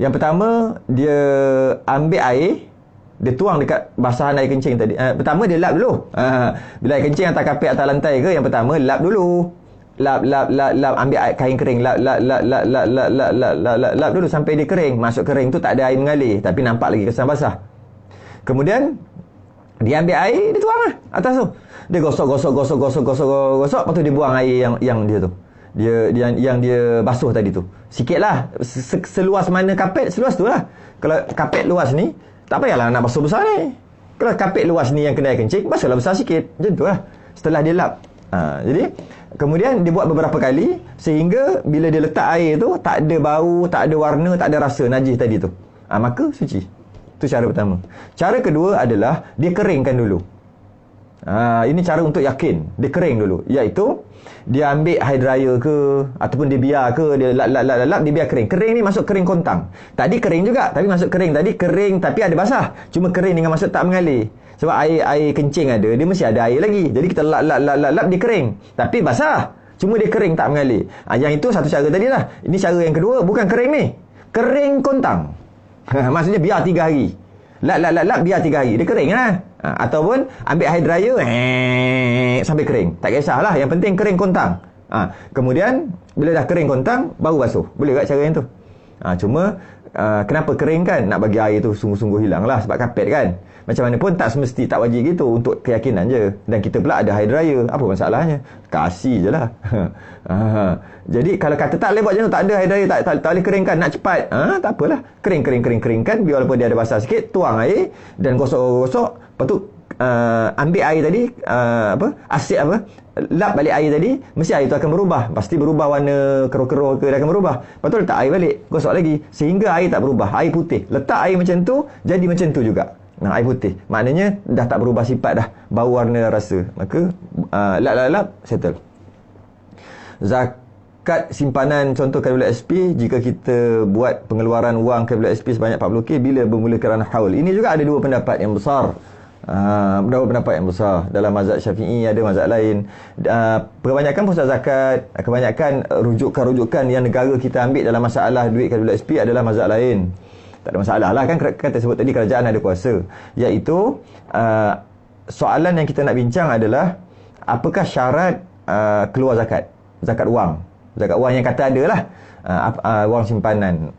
yang pertama dia ambil air, dia tuang dekat basahan air kencing tadi. Pertama dia lap dulu. Bila air kencing atas kapet atas lantai ke, yang pertama lap dulu. Lap, ambil air kain kering, lap dulu sampai dia kering. Masuk kering tu tak ada air mengalir, tapi nampak lagi kesan basah. Kemudian dia ambil air, dia tuang lah atas tu. Dia gosok, lepas tu dia buang air yang dia tu. Yang dia basuh tadi tu. Sikitlah, seluas mana kapet, seluas tu lah. Kalau kapet luas ni, tak payahlah nak basuh besar ni. Kalau kapet luas ni yang kena air kencing, basuhlah besar sikit. Macam tu lah. Setelah dia lap. Jadi kemudian dia buat beberapa kali sehingga bila dia letak air tu tak ada bau, tak ada warna, tak ada rasa najis tadi tu. Maka suci. Itu cara pertama. Cara kedua adalah dia keringkan dulu. Ini cara untuk yakin. Dia kering dulu. Iaitu dia ambil hair dryer ke ataupun dia biar ke, dia lap dia biar kering. Kering ni masuk kering kontang. Tadi kering juga tapi masuk kering. Tadi kering tapi ada basah. Cuma kering dengan maksud tak mengalir. Sebab air kencing ada, dia mesti ada air lagi. Jadi kita lap dia kering. Tapi basah. Cuma dia kering tak mengalir. Yang itu satu cara tadi lah. Ini cara yang kedua, bukan kering ni. Kering kontang. Maksudnya biar 3 hari. Lap biar 3 hari. Dia kering lah. Ataupun ambil hair dryer sampai kering. Tak kisahlah. Yang penting kering kontang. Kemudian bila dah kering kontang, baru basuh. Boleh tak cara yang tu? Cuma kenapa kering kan? Nak bagi air tu sungguh-sungguh hilang lah. Sebab kapet kan. Macam mana pun tak semesti, tak wajib gitu. Untuk keyakinan je. Dan kita pula ada hair dryer. Apa masalahnya? Kasih je lah. Jadi kalau kata tak boleh buat macam tu, tak ada hair dryer, tak boleh keringkan, nak cepat, tak apalah. Keringkan. Biar walaupun dia ada basah sikit, tuang air dan gosok. Lepas tu ambil air tadi, lap balik air tadi, mesti air tu akan berubah. Pasti berubah warna keruh-keruh ke, dia akan berubah. Lepas tu letak air balik, gosok lagi. Sehingga air tak berubah, air putih. Letak air macam tu, jadi macam tu juga. Air putih. Maknanya dah tak berubah sifat dah. Bau, warna, rasa. Maka lap, settle. Zakat simpanan contoh KWSP, jika kita buat pengeluaran wang KWSP sebanyak 40k bila bermula kerana haul. Ini juga ada dua pendapat yang besar. Dalam mazhab Syafi'i, ada mazhab lain. Kebanyakan pusat zakat, kebanyakan rujukan yang negara kita ambil dalam masalah duit KWSP adalah mazhab lain. Tak ada masalah lah kan, kata sebut tadi kerajaan ada kuasa. Iaitu soalan yang kita nak bincang adalah apakah syarat keluar zakat wang yang kata ada lah, wang simpanan.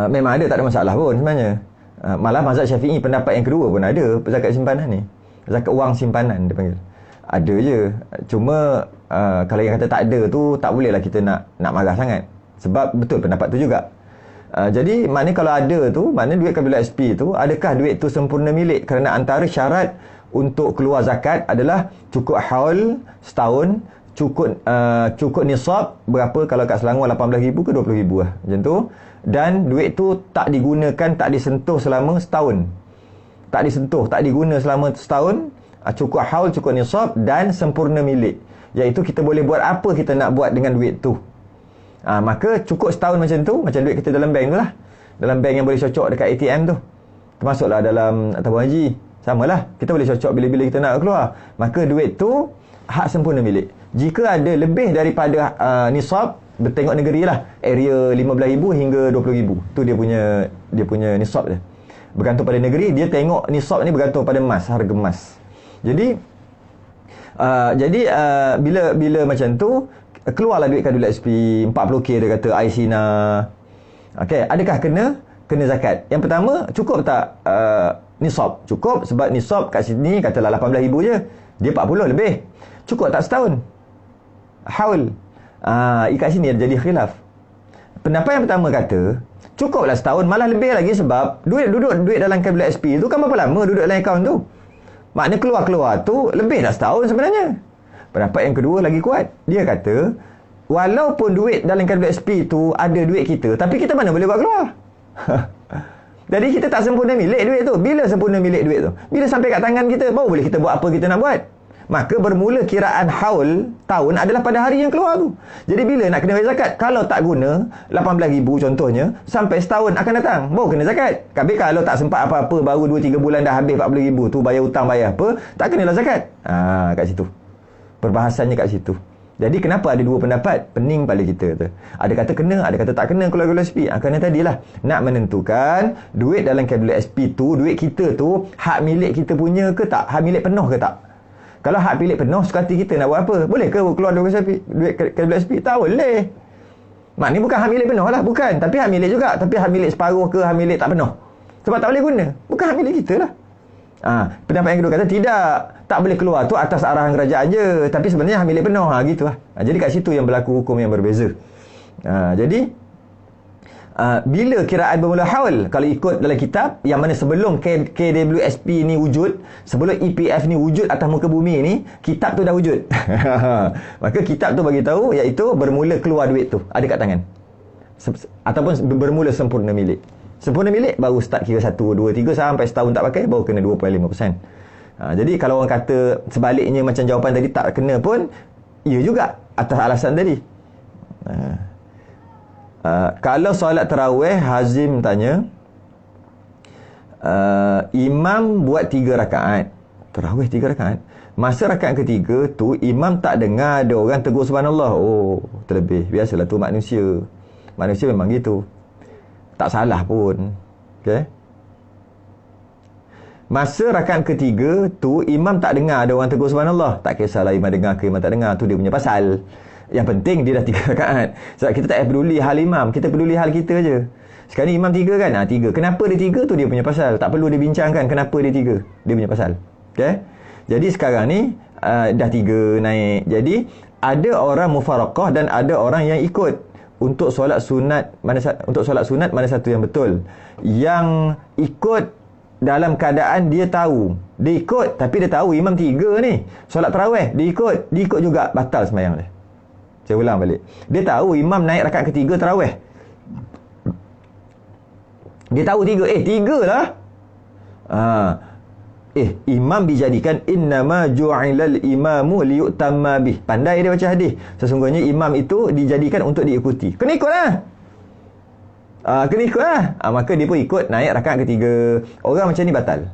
Memang ada, tak ada masalah pun sebenarnya. Malah mazhab Syafi'i pendapat yang kedua pun ada zakat simpanan ni, zakat wang simpanan dia panggil. Ada je. Cuma kalau yang kata tak ada tu, tak bolehlah kita nak marah sangat. Sebab betul pendapat tu juga. Jadi maknanya kalau ada tu, maknanya duit kabilah SP tu, adakah duit tu sempurna milik? Kerana antara syarat untuk keluar zakat adalah cukup haul setahun, cukup nisab berapa, kalau kat Selangor 18,000 ke 20,000 lah macam tu. Dan duit tu tak digunakan, tak disentuh selama setahun. Tak diguna selama setahun. Cukup haul, cukup nisab dan sempurna milik. Iaitu kita boleh buat apa kita nak buat dengan duit tu. Maka cukup setahun macam tu, macam duit kita dalam bank tu lah. Dalam bank yang boleh cocok dekat ATM tu. Termasuklah dalam tabung haji. Samalah, kita boleh cocok bila-bila kita nak keluar. Maka duit tu hak sempurna milik. Jika ada lebih daripada nisab, bertengok negeri lah, area 15,000 hingga 20,000, tu dia punya nisab dia. Bergantung pada negeri, dia tengok nisab ni bergantung pada emas, harga emas. Jadi bila macam tu, keluarlah duit kadul SP 40k, dia kata Aisina. Okey, adakah kena zakat? Yang pertama, cukup tak nisab? Cukup, sebab nisab kat sini katalah 18,000 je, dia 40 lebih. Cukup tak setahun? Haul. Kat sini ada jadi khilaf. Pendapat yang pertama kata cukuplah setahun, malah lebih lagi, sebab duit dalam kabel SP tu kan berapa lama duduk dalam akaun tu? Maknanya keluar tu lebih dah setahun sebenarnya. Pendapat yang kedua lagi kuat. Dia kata walaupun duit dalam kabel SP tu ada duit kita, tapi kita mana boleh buat keluar? Jadi kita tak sempurna milik duit tu. Bila sempurna milik duit tu? Bila sampai kat tangan kita, baru boleh kita buat apa kita nak buat. Maka bermula kiraan haul tahun adalah pada hari yang keluar tu. Jadi bila nak kena bayar zakat? Kalau tak guna 18,000 contohnya, sampai setahun akan datang, baru kena zakat. Tapi kalau tak sempat apa-apa, baru 2-3 bulan dah habis 40,000 tu, bayar hutang, bayar apa, tak kenalah zakat. Kat situ perbahasannya, kat situ. Jadi kenapa ada dua pendapat? Pening pada kita tu. Ada kata kena, ada kata tak kena keluar kabel SP. Kerana tadilah nak menentukan duit dalam kabel SP tu, duit kita tu hak milik kita punya ke tak? Hak milik penuh ke tak? Kalau hak milik penuh, suka hati kita nak buat apa? Boleh ke keluar duit kabel SP? Tak boleh. Maknanya bukan hak milik penuh lah, bukan. Tapi hak milik juga. Tapi hak milik separuh ke hak milik tak penuh? Sebab tak boleh guna. Bukan hak milik kita lah. Pendapat yang kedua kata tidak, tak boleh keluar tu atas arahan kerajaan je, tapi sebenarnya hak milik penuh. Gitu lah. Jadi kat situ yang berlaku hukum yang berbeza. Jadi bila kiraan bermula haul, kalau ikut dalam kitab yang mana sebelum KWSP ni wujud, sebelum EPF ni wujud atas muka bumi ni, kitab tu dah wujud. Maka kitab tu bagi tahu iaitu bermula keluar duit tu ada kat tangan, ataupun bermula sempurna milik. Sempurna milik baru start kira 1, 2, 3 sampai setahun tak pakai, baru kena 2.5%. Jadi kalau orang kata sebaliknya macam jawapan tadi tak kena pun, ya juga atas alasan tadi. Kalau solat tarawih, Hazim tanya, imam buat 3 rakaat, tarawih 3 rakaat, masa rakaat ketiga tu imam tak dengar ada orang tegur subhanallah. Oh, terlebih. Biasalah tu manusia memang gitu, tak salah pun. Okay, masa rakaat ketiga tu imam tak dengar ada orang tegur subhanallah, tak kisahlah imam dengar ke imam tak dengar, tu dia punya pasal. Yang penting dia dah 3 rakaat. Sebab kita tak peduli hal imam, kita peduli hal kita je. Sekarang ni imam 3 kan? 3. Kenapa dia 3 tu dia punya pasal. Tak perlu dibincangkan kenapa dia 3. Dia punya pasal. Okay? Jadi sekarang ni dah 3 naik. Jadi ada orang mufaraqah dan ada orang yang ikut. Untuk solat sunat mana satu yang betul? Yang ikut dalam keadaan dia tahu, dia ikut tapi dia tahu imam 3 ni solat tarawih, dia ikut juga, batal sembahyang dia. Saya ulang balik. Dia tahu imam naik rakaat ketiga tarawih. Dia tahu 3. 3 lah. Imam dijadikan innama ju'ilal imamu liyutamma bih. Pandai dia baca hadis. Sesungguhnya imam itu dijadikan untuk diikuti. Kena ikutlah. Maka dia pun ikut naik rakaat ketiga. Orang macam ni batal.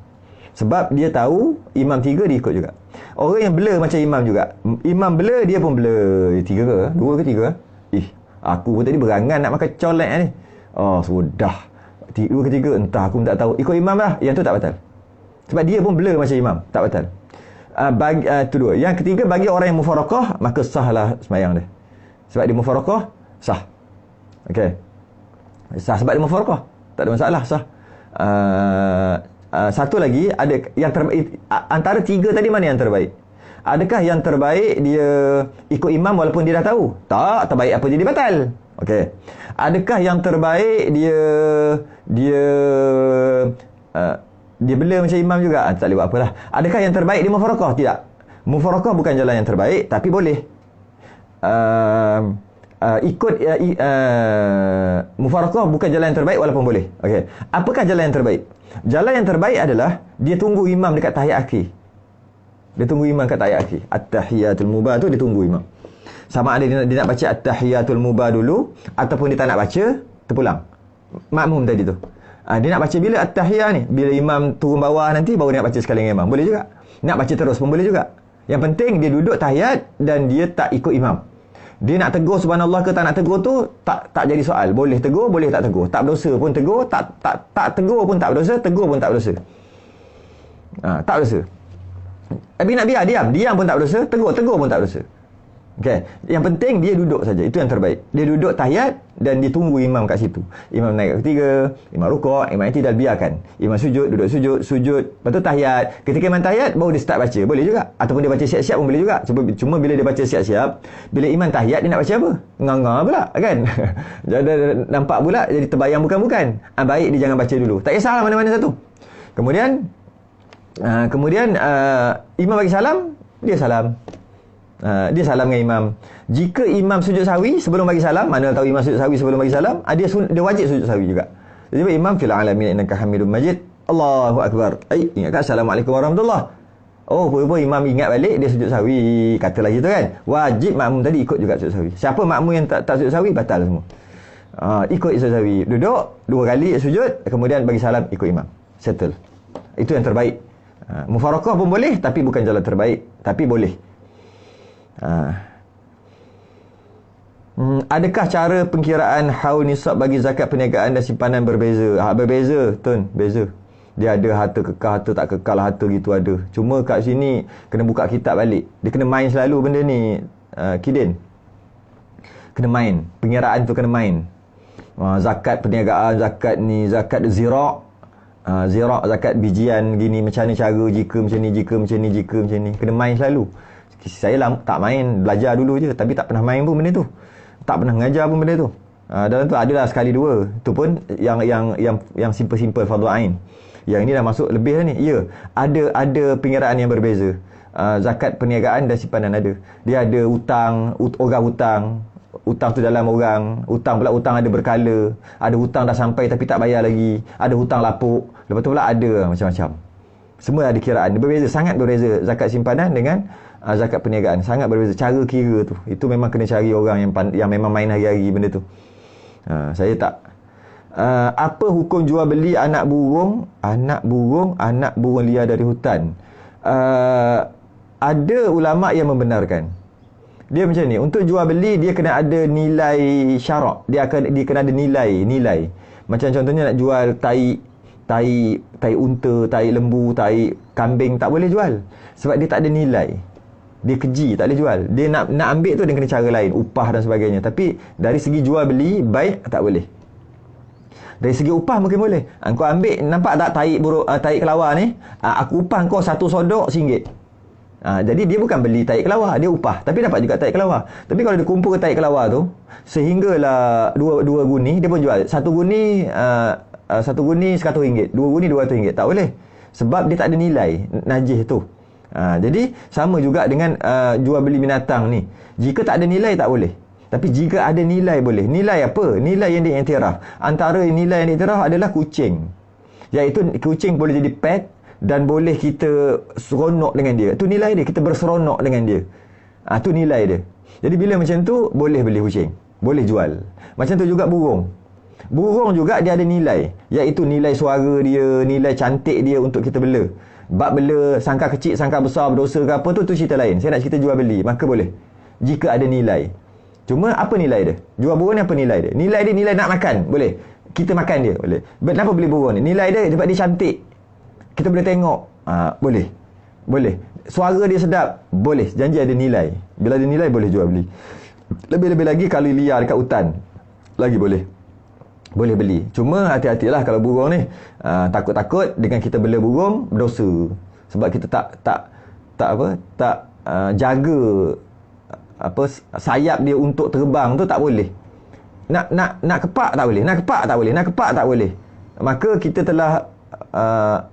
Sebab dia tahu imam 3, dia ikut juga. Orang yang bela macam imam juga. Imam bela, dia pun bela. 3 ke? 2 ke 3? Aku pun tadi berangan nak makan colek ni. Sudah. 2 ke 3, entah, aku tak tahu. Ikut imam lah. Yang tu tak batal. Sebab dia pun bela macam imam. Tak batal. Itu 2. Yang ketiga, bagi orang yang mufaraqah, maka sahlah sembahyang dia. Sebab dia mufaraqah, sah. Okey. Sah sebab dia mufaraqah. Tak ada masalah, sah. Satu lagi, ada yang terbaik antara 3 tadi, mana yang terbaik? Adakah yang terbaik dia ikut imam walaupun dia dah tahu? Tak, terbaik apa jadi batal. Okey. Adakah yang terbaik dia bela macam imam juga? Tak boleh buat apalah. Adakah yang terbaik dia mufaraqah? Tidak. Mufaraqah bukan jalan yang terbaik, tapi boleh. Mufaraqah bukan jalan yang terbaik walaupun boleh. Okey. Apakah jalan yang terbaik? Jalan yang terbaik adalah dia tunggu imam dekat tahiyat akhir. Dia tunggu imam kat tahiyat akhir. At-tahiyatul mubah tu dia tunggu imam. Sama ada dia nak baca at-tahiyatul mubah dulu ataupun dia tak nak baca, terpulang. Makmum tadi tu. Dia nak baca bila at-tahiyah ni, bila imam turun bawah nanti baru dia nak baca sekali dengan imam, boleh juga. Nak baca terus pun boleh juga. Yang penting dia duduk tahiyat dan dia tak ikut imam. Dia nak tegur subhanallah ke tak nak tegur tu tak jadi soal. Boleh tegur, boleh tak tegur. Tak berdosa pun tegur, tak tegur pun tak berdosa, tegur pun tak berdosa. Tak berdosa. Tapi nak biar diam pun tak berdosa, tegur pun tak berdosa. Okay. Yang penting dia duduk saja. Itu yang terbaik. Dia duduk tahiyat dan dia tunggu imam kat situ. Imam naik ke ketiga, imam rukuk, imam i'tidal, biarkan. Imam sujud, duduk sujud. Lepas tu tahiyat. Ketika imam tahiyat baru dia start baca. Boleh juga. Ataupun dia baca siap-siap pun boleh juga. Cuma bila dia baca siap-siap, bila imam tahiyat dia nak baca apa? Nganga pula kan. Jadi nampak pula jadi terbayang bukan-bukan. Baik dia jangan baca dulu. Tak kisahlah mana-mana satu. Kemudian imam bagi salam, dia salam. Dia salam dengan imam. Jika imam sujud sahwi sebelum bagi salam, mana tahu imam sujud sahwi sebelum bagi salam, dia wajib sujud sahwi juga. Jadi imam fil alamin innaka hamidum majid, Allahu akbar. Ingatkan assalamualaikum warahmatullah. Oh, pun imam ingat balik dia sujud sahwi, katalah gitu kan. Wajib makmum tadi ikut juga sujud sahwi. Siapa makmum yang tak sujud sahwi batal semua. Ikut sujud sahwi. Duduk 2 kali sujud, kemudian bagi salam ikut imam. Settle. Itu yang terbaik. Mufarakah pun boleh tapi bukan jalan terbaik, tapi boleh. Adakah cara pengkiraan haul nisab bagi zakat perniagaan dan simpanan berbeza? Berbeza, Tun, beza. Dia ada harta kekal, harta tak kekal, harta gitu ada. Cuma kat sini kena buka kitab balik. Dia kena main selalu benda ni, Kidin. Kena main. Pengkiraan tu kena main. Zakat perniagaan, zakat ni, zakat zirak. Zirak, zakat bijian gini, macam mana cara, jika macam ni, jika macam ni, jika macam ni. Kena main selalu. Saya tak main, belajar dulu je, tapi tak pernah main pun benda tu. Tak pernah mengajar pun benda tu. Dalam tu adalah sekali dua. Tu pun yang simple-simple fardu ain. Yang ini dah masuk lebih dah ni. Ya, ada pengiraan yang berbeza. Zakat perniagaan dan simpanan ada. Dia ada hutang, orang hutang. Hutang tu dalam orang. Hutang pula hutang ada berkala. Ada hutang dah sampai tapi tak bayar lagi. Ada hutang lapuk. Lepas tu pula ada macam-macam. Semua ada kiraan. Berbeza, sangat berbeza zakat simpanan dengan zakat perniagaan. Sangat berbeza cara kira tu. Itu memang kena cari orang yang memang main hari-hari benda tu. Saya tak. Apa hukum jual beli anak burung liar dari hutan? Ada ulama yang membenarkan. Dia macam ni, untuk jual beli dia kena ada nilai syarak. Dia kena ada nilai. Macam contohnya nak jual tai unta, tai lembu, tai kambing, tak boleh jual sebab dia tak ada nilai. Dia keji, tak boleh jual. Dia nak ambil tu dia kena cara lain, upah dan sebagainya. Tapi dari segi jual beli baik tak boleh. Dari segi upah mungkin boleh. Kau ambil, nampak tak tai kelawar ni? Aku upah kau 1 sodok RM1. Jadi dia bukan beli tai kelawar, dia upah. Tapi dapat juga tai kelawar. Tapi kalau dia kumpul tai kelawar tu sehinggalah 2 guni, dia pun jual. 1 guni RM100, 2 guni RM200. Tak boleh. Sebab dia tak ada nilai najis tu. Jadi sama juga dengan jual beli binatang ni. Jika tak ada nilai tak boleh. Tapi jika ada nilai boleh. Nilai apa? Nilai yang diiktiraf. Antara nilai yang diiktiraf adalah kucing. Iaitu kucing boleh jadi pet dan boleh kita seronok dengan dia. Itu nilai dia. Kita berseronok dengan dia. Itu nilai dia. Jadi bila macam tu boleh beli kucing. Boleh jual. Macam tu juga burung. Burung juga dia ada nilai. Iaitu nilai suara dia, nilai cantik dia untuk kita bela. Bab bela sangka kecil, sangka besar, berdosa ke apa tu cerita lain. Saya nak cerita jual beli, maka boleh. Jika ada nilai. Cuma apa nilai dia? Jual burung ni apa nilai dia? Nilai dia nilai nak makan, boleh. Kita makan dia, boleh. Kenapa beli burung ni? Nilai dia sebab dia cantik. Kita boleh tengok. Boleh. Boleh. Suara dia sedap, boleh. Janji ada nilai. Bila ada nilai boleh jual beli. Lebih-lebih lagi kalau liar dekat hutan. Lagi boleh. Boleh beli. Cuma hati-hatilah kalau burung ni. Takut-takut dengan kita bela burung berdosa. Sebab kita tak jaga sayap dia untuk terbang tu tak boleh. Nak kepak tak boleh. Nak kepak tak boleh. Maka kita telah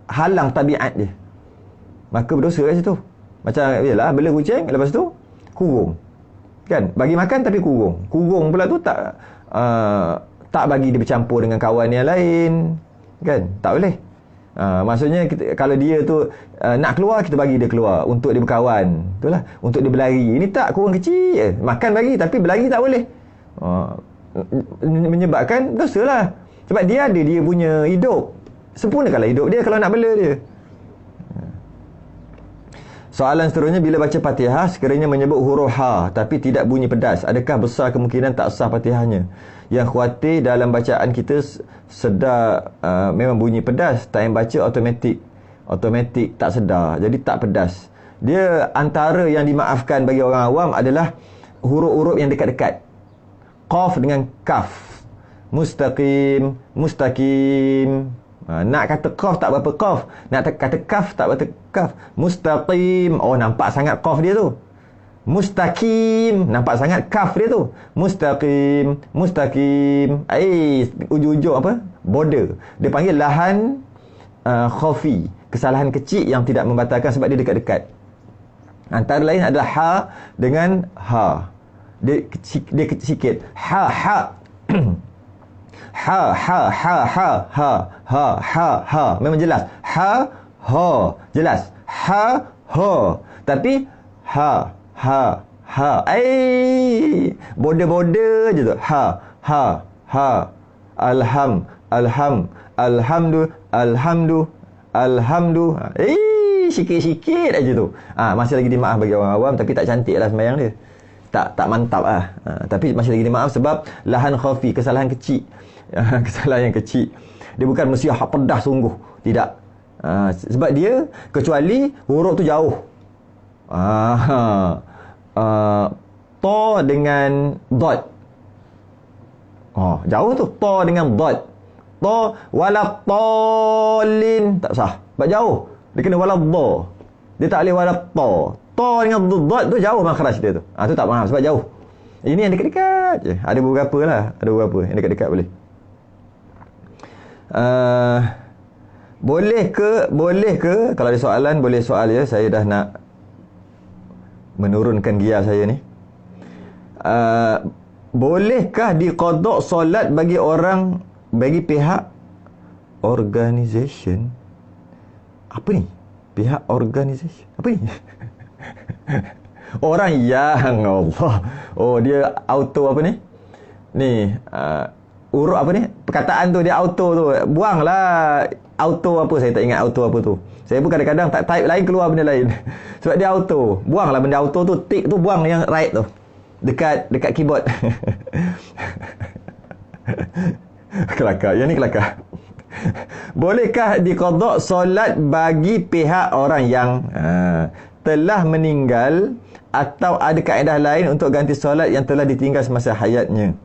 halang tabiat dia. Maka berdosa kat situ. Macam yalah bela kucing, lepas tu kurung. Kan? Bagi makan tapi kurung. Kurung pula tu tak bagi dia bercampur dengan kawan yang lain, kan? Tak boleh. Maksudnya kalau dia tu nak keluar, kita bagi dia keluar untuk dia berkawan, itulah, untuk dia berlari. Ini tak, kurang kecil, makan bagi tapi berlari tak boleh. Menyebabkan dosa lah. Sebab dia ada dia punya hidup. Sempurnakanlah hidup dia kalau nak bela dia. Soalan seterusnya, bila baca Fatihah sekiranya menyebut huruf ha tapi tidak bunyi pedas, adakah besar kemungkinan tak sah Fatihahnya? Yang khuatir dalam bacaan kita sedar memang bunyi pedas, time baca automatik tak sedar, jadi tak pedas. Dia antara yang dimaafkan bagi orang awam adalah huruf-huruf yang dekat-dekat. Qaf dengan kaf. Mustaqim. Nak kata qaf tak berapa qaf, nak kata kaf tak berapa kaf. Mustaqim, oh nampak sangat qaf dia tu. Mustaqim, nampak sangat kaf dia tu. Mustaqim. Ujung-ujung apa? Border. Dia panggil lahan khafi, kesalahan kecil yang tidak membatalkan sebab dia dekat-dekat. Antara lain adalah ha dengan ha. Dia sikit. Ha. Ha. Memang jelas. Ha. Jelas. Ha. Tapi ha. Border je tu. Ha. Alhamdu. Sikit-sikit aja tu. Masih lagi dimaaf bagi orang awam, tapi tak cantik lah sembahyang dia. Tak mantap lah. Tapi masih lagi dimaaf sebab lahan khafi, kesalahan kecil. Kesalahan yang kecil. Dia bukan mesti pedas sungguh. Tidak. Sebab dia kecuali huruf tu jauh. To dengan dot. Jauh tu. To dengan dot. To walatolin. Tak sah. Sebab jauh. Dia kena waladdo. Dia tak boleh waladdo. To dengan dot tu jauh makhraj dia tu. Tu tak faham sebab jauh. Ini yang dekat-dekat je. Ada beberapa lah. Ada beberapa yang dekat-dekat boleh. Boleh ke kalau ada soalan boleh soal ya. Saya dah nak menurunkan gear saya ni. Bolehkah diqada solat bagi pihak organisation? Apa ni? Pihak organisation. Apa ni? Orang yang Allah. Dia auto apa ni? Ni urut apa ni? Perkataan tu dia auto tu. Buanglah auto apa, saya tak ingat auto apa tu. Saya pun kadang-kadang tak type lain keluar benda lain. Sebab dia auto. Buanglah benda auto tu, tick tu buang yang right tu. Dekat keyboard. Kelakar. Yang ni kelakar. Bolehkah diqada solat bagi pihak orang yang telah meninggal atau ada kaedah lain untuk ganti solat yang telah ditinggal semasa hayatnya?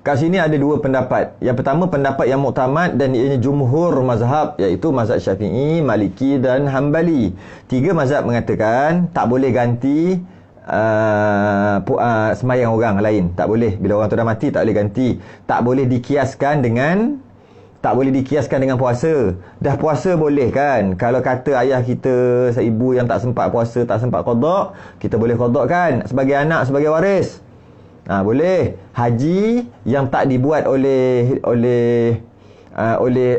Kat sini ada dua pendapat. Yang pertama pendapat yang muktamad dan ianya jumhur mazhab, iaitu mazhab Syafi'i, Maliki dan Hambali. Tiga mazhab mengatakan tak boleh ganti semayang orang lain. Tak boleh. Bila orang tu dah mati tak boleh ganti. Tak boleh dikiaskan dengan puasa. Dah puasa boleh kan? Kalau kata ayah kita, ibu yang tak sempat puasa, tak sempat qada, kita boleh qada kan? Sebagai anak, sebagai waris. Boleh. Haji yang tak dibuat oleh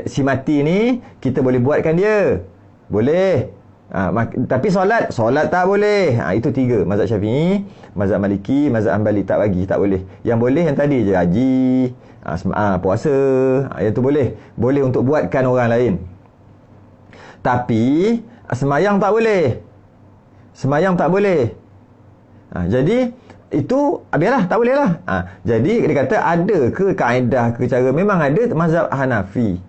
si mati ni, kita boleh buatkan dia. Boleh. Tapi solat tak boleh. Itu tiga. Mazhab Syafi'i, mazhab Maliki, mazhab Hanbali tak boleh. Yang boleh yang tadi je, haji, puasa, yang tu boleh untuk buatkan orang lain. Tapi semayang tak boleh. Jadi itu biarlah, tak boleh lah. Jadi dia kata ada ke kaedah ke cara? Memang ada. Mazhab Hanafi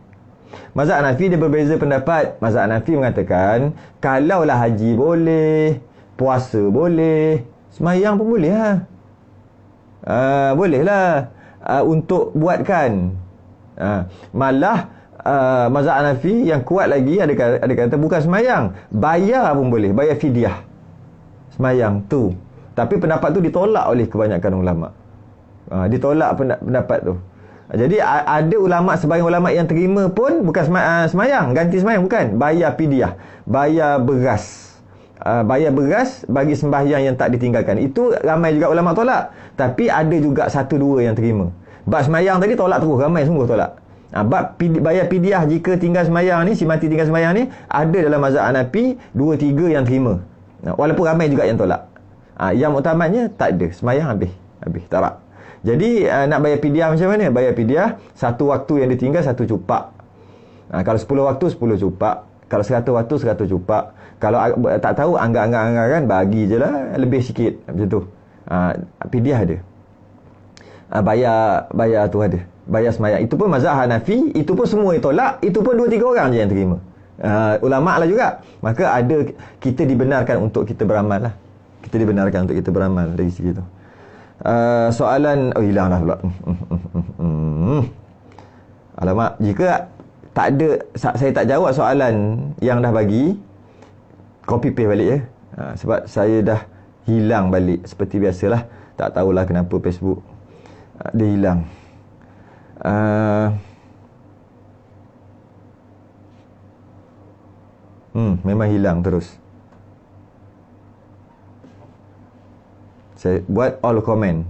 dia berbeza pendapat. Mazhab Hanafi mengatakan kalaulah haji boleh, puasa boleh, semayang pun boleh lah. Boleh lah untuk buatkan. Malah mazhab Hanafi yang kuat lagi ada kata bukan semayang, bayar pun boleh, bayar fidyah semayang tu. Tapi pendapat tu ditolak oleh kebanyakan ulama. Ditolak pendapat tu. Jadi ada sebahagian ulama yang terima pun bukan semayang, ganti semayang bukan, bayar fidyah, bayar beras bagi sembahyang yang tak ditinggalkan. Itu ramai juga ulama tolak. Tapi ada juga satu dua yang terima. Bab semayang tadi tolak terus, ramai sungguh tolak. Bab bayar fidyah jika tinggal semayang ni, si mati tinggal semayang ni, ada dalam mazhab Hanafi 2-3 yang terima. Walaupun ramai juga yang tolak. Yang utamannya tak ada, semayang habis tarak. Jadi nak bayar pidyah macam mana? Bayar pidyah satu waktu yang ditinggal satu cupak. Kalau 10 waktu 10 cupak. Kalau 100 waktu 100 cupak. Kalau tak tahu anggar-anggar kan, bagi je lah lebih sikit macam tu. Pidyah ada. Bayar tu ada. Bayar semayang. Itu pun mazhab Hanafi, itu pun semua tolak, itu pun 2-3 orang je yang terima. Ulama lah juga. Maka ada, kita dibenarkan untuk kita beramal lah. Kita dibenarkan untuk kita beramal dari segi tu. Soalan hilang dah pula. Alamak, jika tak ada, saya tak jawab soalan yang dah bagi, copy paste balik ya. Sebab saya dah hilang balik seperti biasalah. Tak tahulah kenapa Facebook dia hilang. Memang hilang terus. Saya buat all comment.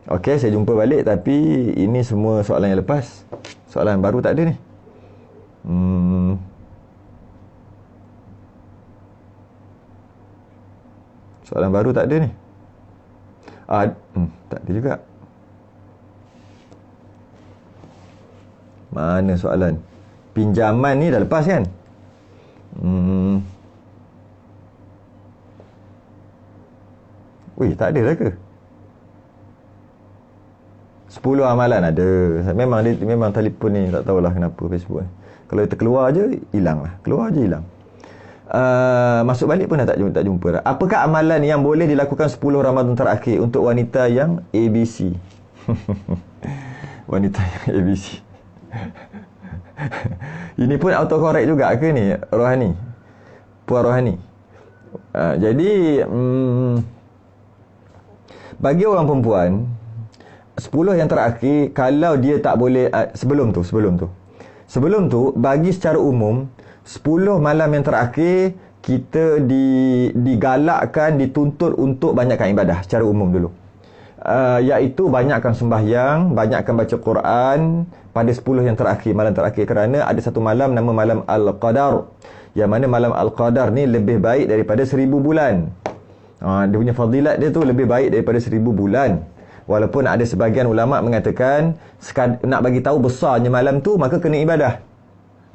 Okey, saya jumpa balik, tapi ini semua soalan yang lepas. Soalan baru tak ada ni. Soalan baru tak ada ni. Tak ada juga. Mana soalan? Pinjaman ni dah lepas kan? Tak ada lah ke? 10 amalan ada. Memang telefon ni tak tahulah kenapa Facebook ni. Kalau kita keluar je, hilang lah. Keluar je hilang. Masuk balik pun dah tak jumpa dah. Apakah amalan yang boleh dilakukan 10 Ramadan terakhir untuk wanita yang ABC? Wanita yang ABC. Ini pun autocorrect juga ke ni, Rohani? Puan Rohani. Jadi bagi orang perempuan, 10 yang terakhir, kalau dia tak boleh, sebelum tu bagi secara umum 10 malam yang terakhir kita digalakkan, dituntut untuk banyakkan ibadah secara umum dulu. Iaitu banyakkan sembahyang, banyakkan baca Quran pada 10 yang terakhir, malam terakhir, kerana ada satu malam nama malam Al-Qadar, yang mana malam Al-Qadar ni lebih baik daripada 1000 bulan. Dia punya fadilat dia tu lebih baik daripada 1000 bulan. Walaupun ada sebahagian ulama mengatakan nak bagi tahu besarnya malam tu, maka kena ibadah.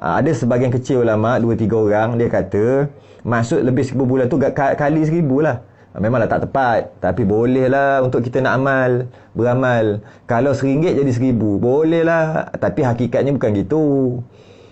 Ada sebahagian kecil ulama, 2-3 orang, dia kata maksud lebih 1000 bulan tu kali 1000 lah. Memanglah tak tepat, tapi bolehlah untuk kita nak beramal. Kalau RM1 jadi 1000, bolehlah. Tapi hakikatnya bukan gitu.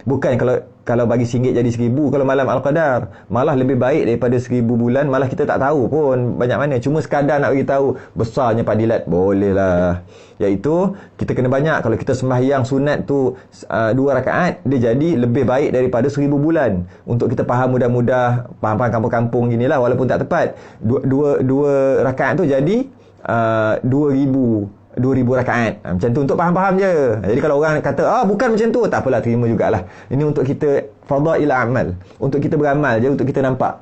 Bukan kalau bagi RM1 jadi 1000 kalau malam Al-Qadar, malah lebih baik daripada 1000 bulan, malah kita tak tahu pun banyak mana. Cuma sekadar nak bagi tahu besarnya fadilat, bolehlah. Iaitu kita kena banyak. Kalau kita sembahyang sunat tu 2 rakaat, dia jadi lebih baik daripada 1000 bulan. Untuk kita faham mudah-mudah, faham kampung-kampung ginilah, walaupun tak tepat. Dua rakaat tu jadi 2000 rakaat. Macam tu untuk faham-faham je. Jadi kalau orang kata bukan macam tu, tak apalah, terima jugalah. Ini untuk kita fadail amal, untuk kita beramal je, untuk kita nampak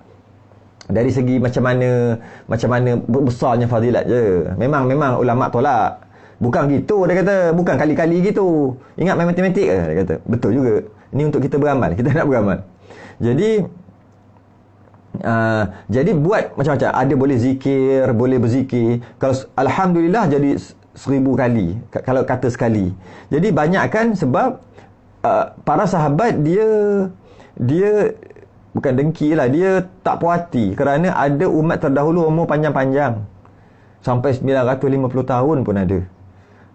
dari segi macam mana besarnya fadilat je. Memang ulama tolak. Bukan gitu, dia kata. Bukan kali-kali gitu. Ingat main matematik ke? Dia kata. Betul juga. Ini untuk kita beramal. Kita nak beramal. Jadi buat macam-macam. Ada boleh zikir, boleh berzikir. Kalau alhamdulillah jadi 1000 kali. Kalau kata sekali. Jadi banyak kan, sebab para sahabat dia bukan dengki lah, dia tak puas hati kerana ada umat terdahulu umur panjang-panjang sampai 950 tahun pun ada.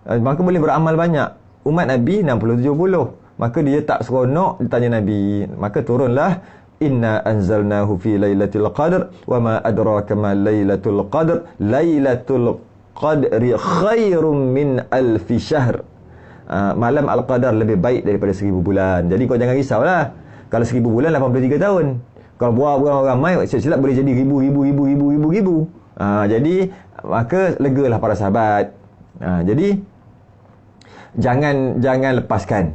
Maka boleh beramal banyak. Umat Nabi 60-70. Maka dia tak seronok, dia tanya Nabi. Maka turunlah inna anzalnahu fi lailatul qadr wa ma adraka ma lailatul qadr lailatul qadri khairum min alfi syahr. Malam Al-Qadar lebih baik daripada 1000 bulan. Jadi kau jangan risaulah. Kalau 1000 bulan 83 tahun. Kalau buat orang ramai silap boleh jadi ribu. Jadi maka legalah para sahabat. Jadi jangan lepaskan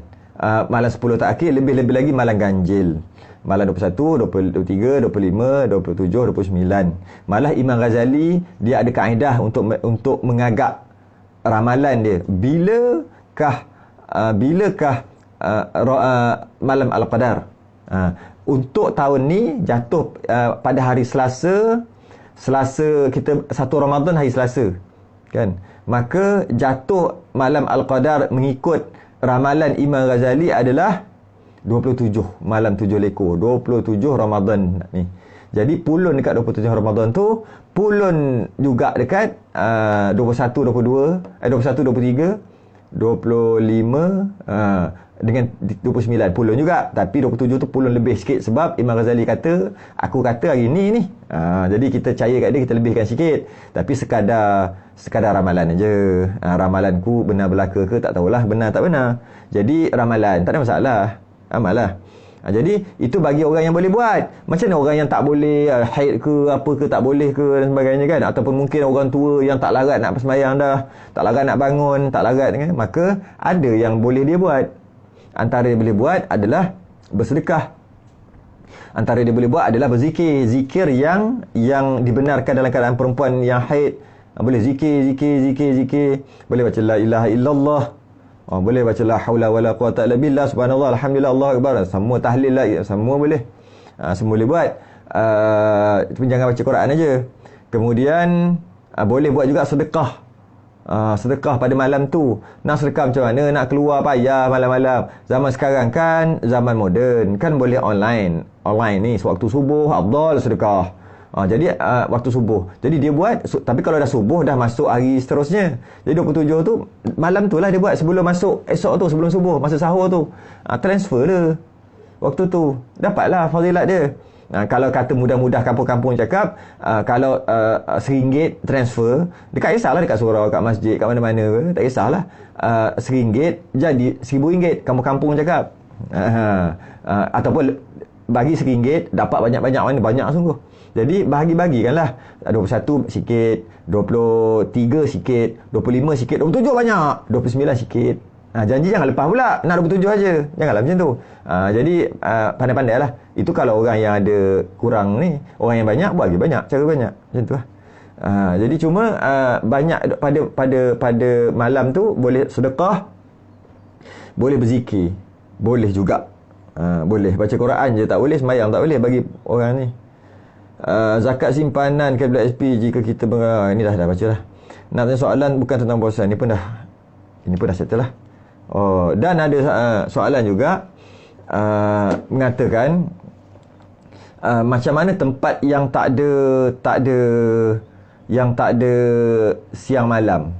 malam 10 terakhir, lebih-lebih lagi malam ganjil. Malam 21, 23, 25, 27, 29. Malah Imam Ghazali dia ada kaedah untuk mengagak ramalan dia. Bilakah malam Al-Qadar? Untuk tahun ni jatuh pada hari Selasa Selasa kita 1 Ramadan hari Selasa, kan? Maka jatuh malam Al-Qadar mengikut ramalan Imam Ghazali adalah 27 malam 7 lekor, 27 Ramadan ni. Jadi pulun dekat 27 Ramadan tu, pulun juga dekat 21 22 21 23 25 dengan 29 pulun juga, tapi 27 tu pulun lebih sikit sebab Imam Ghazali kata, aku kata hari ni jadi kita percaya kat dia, kita lebihkan sikit, tapi sekadar ramalan aja. Ramalanku benar belaka ke tak tahulah, benar tak benar, jadi ramalan tak ada masalah, amal lah. Jadi itu bagi orang yang boleh buat. Macam mana orang yang tak boleh, haid ke apa ke tak boleh ke dan sebagainya, kan? Ataupun mungkin orang tua yang tak larat nak sembahyang dah, tak larat nak bangun, tak larat, kan? Maka ada yang boleh dia buat. Antara yang boleh buat adalah bersedekah. Antara dia boleh buat adalah berzikir. Zikir yang dibenarkan dalam keadaan perempuan yang haid. Boleh zikir. Boleh baca la ilaha illallah. Boleh baca la haula wala quwata illa billah, subhanallah, alhamdulillah, Allahu akbar. Semua tahlil lah, semua boleh. Semua boleh buat. Jangan baca Quran aja. Kemudian boleh buat juga sedekah. Sedekah pada malam tu. Nak sedekah macam mana? Nak keluar payah malam-malam. Zaman sekarang kan zaman moden, kan boleh online ni. Sewaktu subuh afdal sedekah. Jadi waktu subuh. Jadi dia buat, tapi kalau dah subuh dah masuk hari seterusnya. Jadi 27 tu malam tu lah dia buat, sebelum masuk esok tu, sebelum subuh, masa sahur tu. Transfer dia waktu tu. Dapatlah fadilat dia. Kalau kata mudah-mudah kampung-kampung cakap, kalau RM1 transfer, dekat kisahlah dekat surau, kat masjid, kat mana-mana, tak kisahlah. RM1 jadi RM1,000, kampung-kampung cakap. Ataupun bagi RM1 dapat banyak-banyak, mana banyak sungguh. Jadi bahagi-bagikanlah. 21 sikit, 23 sikit, 25 sikit, 27 banyak, 29 sikit. Janji jangan lepas pula, nak 27 aja. Janganlah macam tu. Jadi pandai-pandai lah. Itu kalau orang yang ada kurang ni. Orang yang banyak, buat lagi banyak, cara banyak. Macam tu lah. Jadi cuma banyak pada malam tu boleh sedekah, boleh berzikir, boleh juga. Boleh baca Quran je tak boleh, sembahyang tak boleh bagi orang ni. Zakat simpanan KWSP jika kita ini dah baca lah. Nak tanya soalan bukan tentang puasa, ini pun dah settle lah. Dan ada soalan juga mengatakan macam mana tempat yang tak ada siang malam.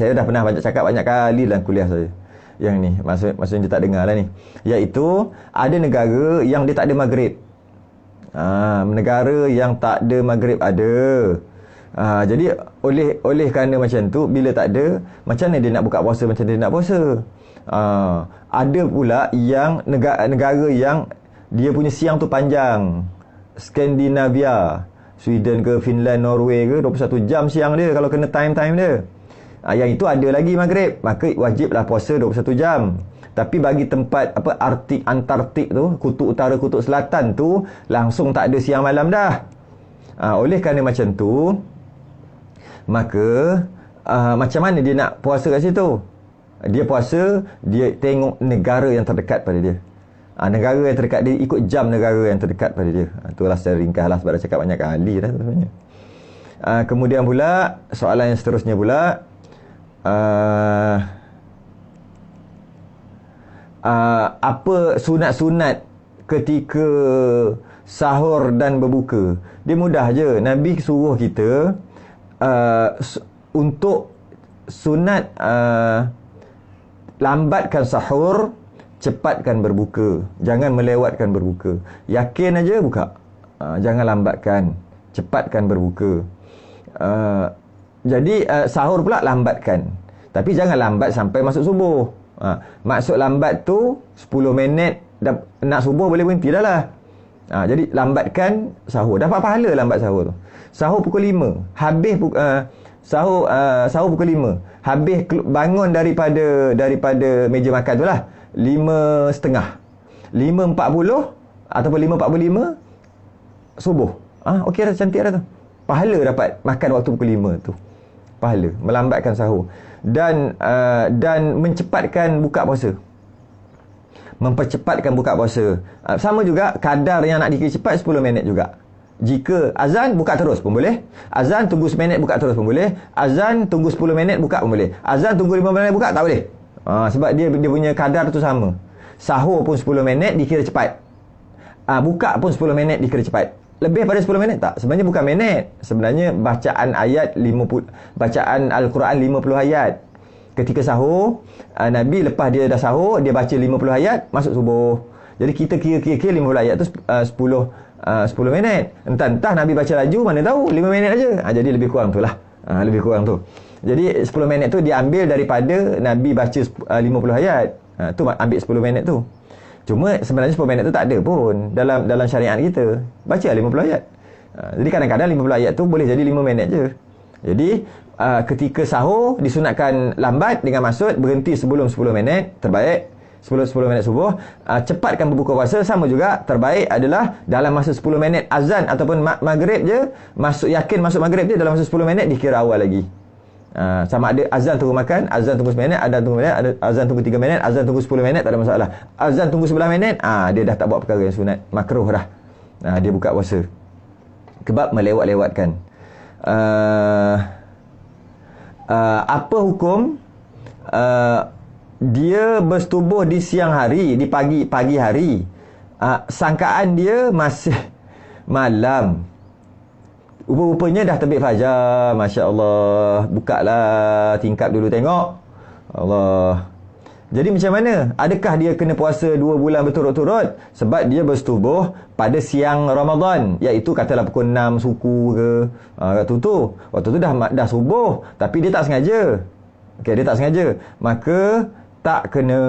Saya dah pernah cakap banyak kali dalam kuliah saya. Yang ni maksudnya dia tak dengar lah ni. Iaitu ada negara yang dia tak ada maghrib. Negara yang tak ada maghrib ada. Jadi oleh kerana macam tu, bila tak ada, macam mana dia nak buka puasa, macam mana dia nak puasa. Ada pula yang negara yang dia punya siang tu panjang. Skandinavia, Sweden ke Finland, Norway ke, 21 jam siang dia kalau kena time dia. Yang itu ada lagi maghrib, maka wajiblah puasa 21 jam. Tapi bagi tempat Arktik, Antartik tu, kutub utara, kutub selatan tu, langsung tak ada siang malam dah. Oleh kerana macam tu, maka macam mana dia nak puasa kat situ? Dia puasa, dia tengok negara yang terdekat pada dia. Negara yang terdekat dia, ikut jam negara yang terdekat pada dia. Itulah secara ringkas lah, sebab dah cakap banyak kali dah sebenarnya. Kemudian pula soalan yang seterusnya pula, apa sunat-sunat ketika sahur dan berbuka? Dia mudah je. Nabi suruh kita untuk sunat lambatkan sahur, cepatkan berbuka. Jangan melewatkan berbuka. Yakin aja buka. Jangan lambatkan, cepatkan berbuka. Jadi sahur pula lambatkan. Tapi jangan lambat sampai masuk subuh. Maksud lambat tu 10 minit nak subuh boleh berhenti dah lah. Jadi lambatkan sahur. Dapat pahala lambat sahur tu. Sahur pukul 5. Habis sahur pukul 5. Habis bangun daripada meja makan tu lah 5.30. 5.40 ataupun 5.45 subuh. Okey dah, cantik dah tu. Pahala dapat makan waktu pukul 5 tu. Pahala melambatkan sahur. Dan mencepatkan buka puasa. Mempercepatkan buka puasa. Sama juga kadar yang nak dikira cepat 10 minit juga. Jika azan, buka terus pun boleh. Azan tunggu 10 minit, buka terus pun boleh. Azan tunggu 10 minit, buka pun boleh. Azan tunggu 5 minit, buka tak boleh. Sebab dia punya kadar tu sama. Sahur pun 10 minit dikira cepat. Buka pun 10 minit dikira cepat. Lebih pada 10 minit tak? Sebenarnya bukan minit. Sebenarnya bacaan ayat 50, bacaan Al-Quran 50 ayat. Ketika sahur, Nabi lepas dia dah sahur, dia baca 50 ayat, masuk subuh. Jadi kita kira-kira 50 ayat tu 10 minit. Entah Nabi baca laju, mana tahu 5 minit aja. Jadi lebih kurang tu lah. Lebih kurang tu. Jadi 10 minit tu diambil daripada Nabi baca 50 ayat. Tu ambil 10 minit tu. Cuma sebenarnya 10 minit tu tak ada pun dalam syariat kita. Baca 50 ayat. Jadi kadang-kadang 50 ayat tu boleh jadi 5 minit je. Jadi ketika sahur disunatkan lambat dengan maksud berhenti sebelum 10 minit, terbaik. Sebelum 10 minit subuh, cepatkan berbuka puasa, sama juga terbaik adalah dalam masa 10 minit azan ataupun maghrib je, yakin masuk maghrib je dalam masa 10 minit dikira awal lagi. Sama ada azan tunggu makan, azan tunggu 9 minit, azan tunggu 3 minit, azan tunggu 10 minit, tak ada masalah. Azan tunggu 11 minit, dia dah tak buat perkara yang sunat, makruh dah. Dia buka puasa. Kebab melewat-lewatkan. Apa hukum dia bersetubuh di siang hari, di pagi hari, sangkaan dia masih malam, rupanya dah terbit fajar. Masya Allah, bukalah tingkap dulu tengok. Allah. Jadi macam mana? Adakah dia kena puasa 2 bulan berturut-turut sebab dia bersetubuh pada siang Ramadan, iaitu katalah pukul 6 suku ke, waktu tu dah subuh, tapi dia tak sengaja. Okey, dia tak sengaja, maka tak kena,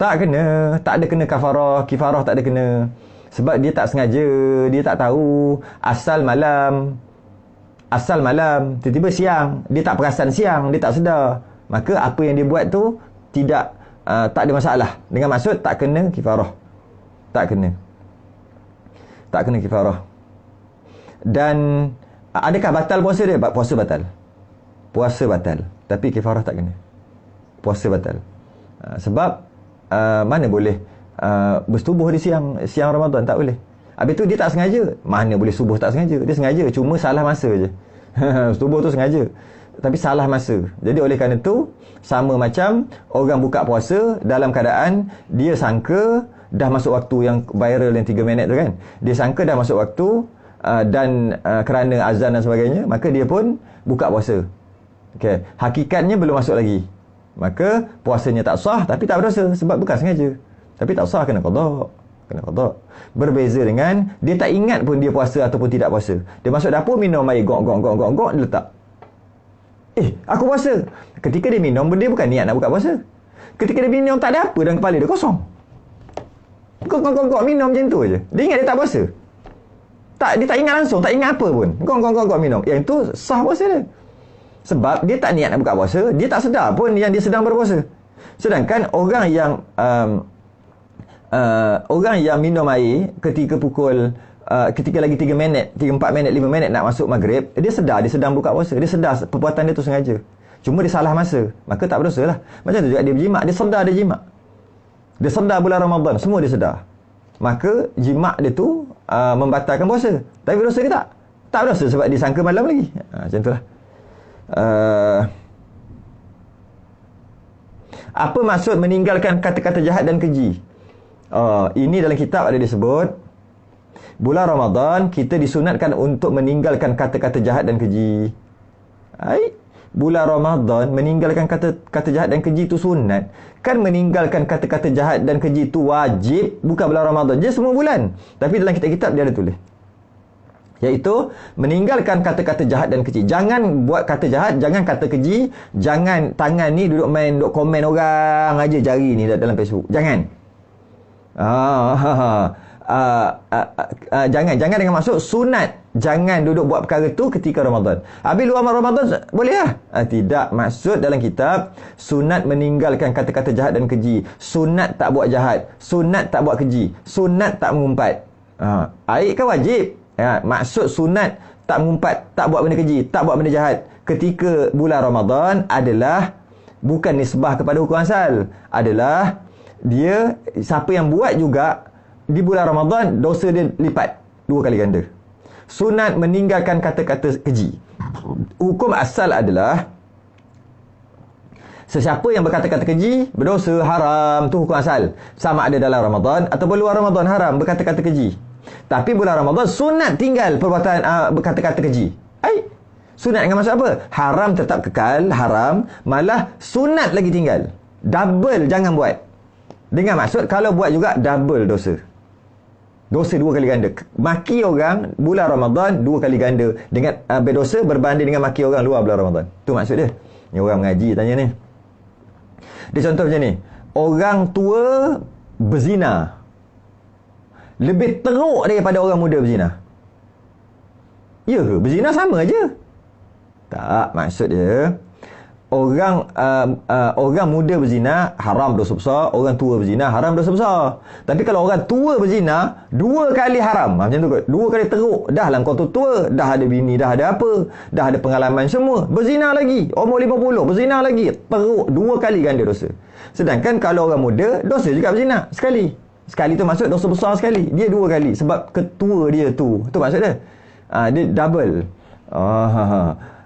tak ada kena kifarah tak ada kena. Sebab dia tak sengaja, dia tak tahu asal malam, tiba-tiba siang, dia tak perasan siang, dia tak sedar. Maka apa yang dia buat tu tak ada masalah. Dengan maksud tak kena kifarah. Tak kena kifarah. Dan adakah batal puasa dia? Puasa batal. Tapi kifarah tak kena. Puasa batal. Sebab mana boleh bersetubuh di siang Ramadan, tak boleh. Habis tu dia tak sengaja. Mana boleh subuh tak sengaja? Dia sengaja, cuma salah masa je. Subuh tu sengaja, tapi salah masa. Jadi oleh kerana tu, sama macam orang buka puasa dalam keadaan dia sangka dah masuk waktu yang viral yang 3 minit tu kan. Dia sangka dah masuk waktu dan kerana azan dan sebagainya, maka dia pun buka puasa. Okay. Hakikatnya belum masuk lagi. Maka puasanya tak sah, tapi tak berdosa sebab bukan sengaja. Tapi tak sah, kena qada. Berbeza dengan dia tak ingat pun dia puasa ataupun tidak puasa. Dia masuk dapur minum air gok dia letak. Aku puasa. Ketika dia minum, dia bukan niat nak buka puasa. Ketika dia minum, tak ada apa dalam kepala dia, kosong. Gok minum macam tu aje. Dia ingat dia tak puasa. Dia tak ingat langsung, tak ingat apa pun. Gok minum. Yang tu sah puasa dia. Sebab dia tak niat nak buka puasa, dia tak sedar pun yang dia sedang berpuasa. Sedangkan orang yang minum air ketika lagi 3 minit, 4 minit, 5 minit nak masuk maghrib, dia sedar dia sedang buka puasa. Dia sedar perbuatan dia tu sengaja. Cuma dia salah masa, maka tak berdosa lah. Macam tu juga dia berjimat, dia sedar dia jimat. Dia sedar bulan Ramadan, semua dia sedar. Maka jimat dia tu membatalkan puasa. Tapi berdosa ke tak? Tak berdosa sebab dia sangka malam lagi. Macam tu lah. Apa maksud meninggalkan kata-kata jahat dan keji? Ini dalam kitab ada disebut, bulan Ramadan kita disunatkan untuk meninggalkan kata-kata jahat dan keji. Bulan Ramadan meninggalkan kata jahat dan keji itu sunat. Kan meninggalkan kata-kata jahat dan keji itu wajib, bukan bulan Ramadan je, semua bulan. Tapi dalam kitab-kitab dia ada tulis, iaitu meninggalkan kata-kata jahat dan keji. Jangan buat kata jahat, jangan kata keji. Jangan tangan ni duduk komen orang aja jari ni dalam Facebook. Jangan. Jangan dengan maksud sunat. Jangan duduk buat perkara tu ketika Ramadan. Habis luar Ramadan boleh lah. Tidak, maksud dalam kitab sunat meninggalkan kata-kata jahat dan keji. Sunat tak buat jahat, sunat tak buat keji, sunat tak mengumpat. Air kan wajib. Maksud sunat tak mengumpat, tak buat benda keji, tak buat benda jahat ketika bulan Ramadan adalah bukan nisbah kepada hukum asal. Adalah dia, siapa yang buat juga di bulan Ramadan dosa dia lipat 2 kali ganda. Sunat meninggalkan kata-kata keji. Hukum asal adalah sesiapa yang berkata-kata keji berdosa, haram. Tu hukum asal. Sama ada dalam Ramadan ataupun luar Ramadan, haram berkata-kata keji. Tapi bulan Ramadan sunat tinggal perbuatan berkata-kata keji. Sunat dengan maksud apa? Haram tetap kekal, haram, malah sunat lagi tinggal. Double jangan buat. Dengan maksud kalau buat juga double dosa. Dosa 2 kali ganda. Maki orang bulan Ramadan 2 kali ganda. Dengan berdosa berbanding dengan maki orang luar bulan Ramadan. Tu maksud dia. Ni orang mengaji tanya ni. Dia contoh macam ni. Orang tua berzina lebih teruk daripada orang muda berzina. Ya ke? Berzina sama je. Tak, maksud dia orang muda berzina haram dosa besar, orang tua berzina haram dosa besar. Tapi kalau orang tua berzina 2 kali haram, macam tu kot. 2 kali teruk. Dah lah kau tua, dah ada bini, dah ada apa, dah ada pengalaman semua, berzina lagi, umur 50 berzina lagi, teruk, 2 kali ganda dosa. Sedangkan kalau orang muda dosa juga berzina sekali. Sekali tu maksud dosa besar sekali. Dia 2 kali sebab ketua dia tu. Tu maksud dia. Dia double.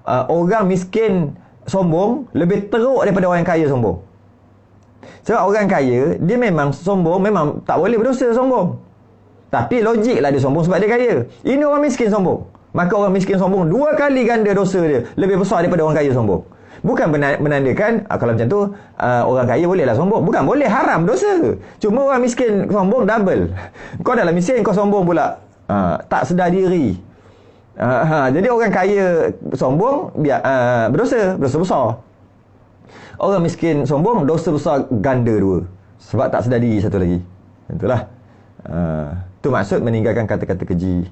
Orang miskin sombong lebih teruk daripada orang kaya sombong. Sebab orang kaya dia memang sombong, memang tak boleh berdosa sombong. Tapi logiklah dia sombong sebab dia kaya. Ini orang miskin sombong. Maka orang miskin sombong 2 kali ganda dosa dia, lebih besar daripada orang kaya sombong. Bukan menandakan kalau macam tu orang kaya bolehlah sombong. Bukan, boleh, haram dosa. Cuma orang miskin sombong double. Kau dah lah miskin, kau sombong pula. Tak sedar diri. Jadi orang kaya sombong berdosa besar. Orang miskin sombong dosa besar ganda 2. Sebab tak sedar diri satu lagi. Itulah. Tu maksud meninggalkan kata-kata keji.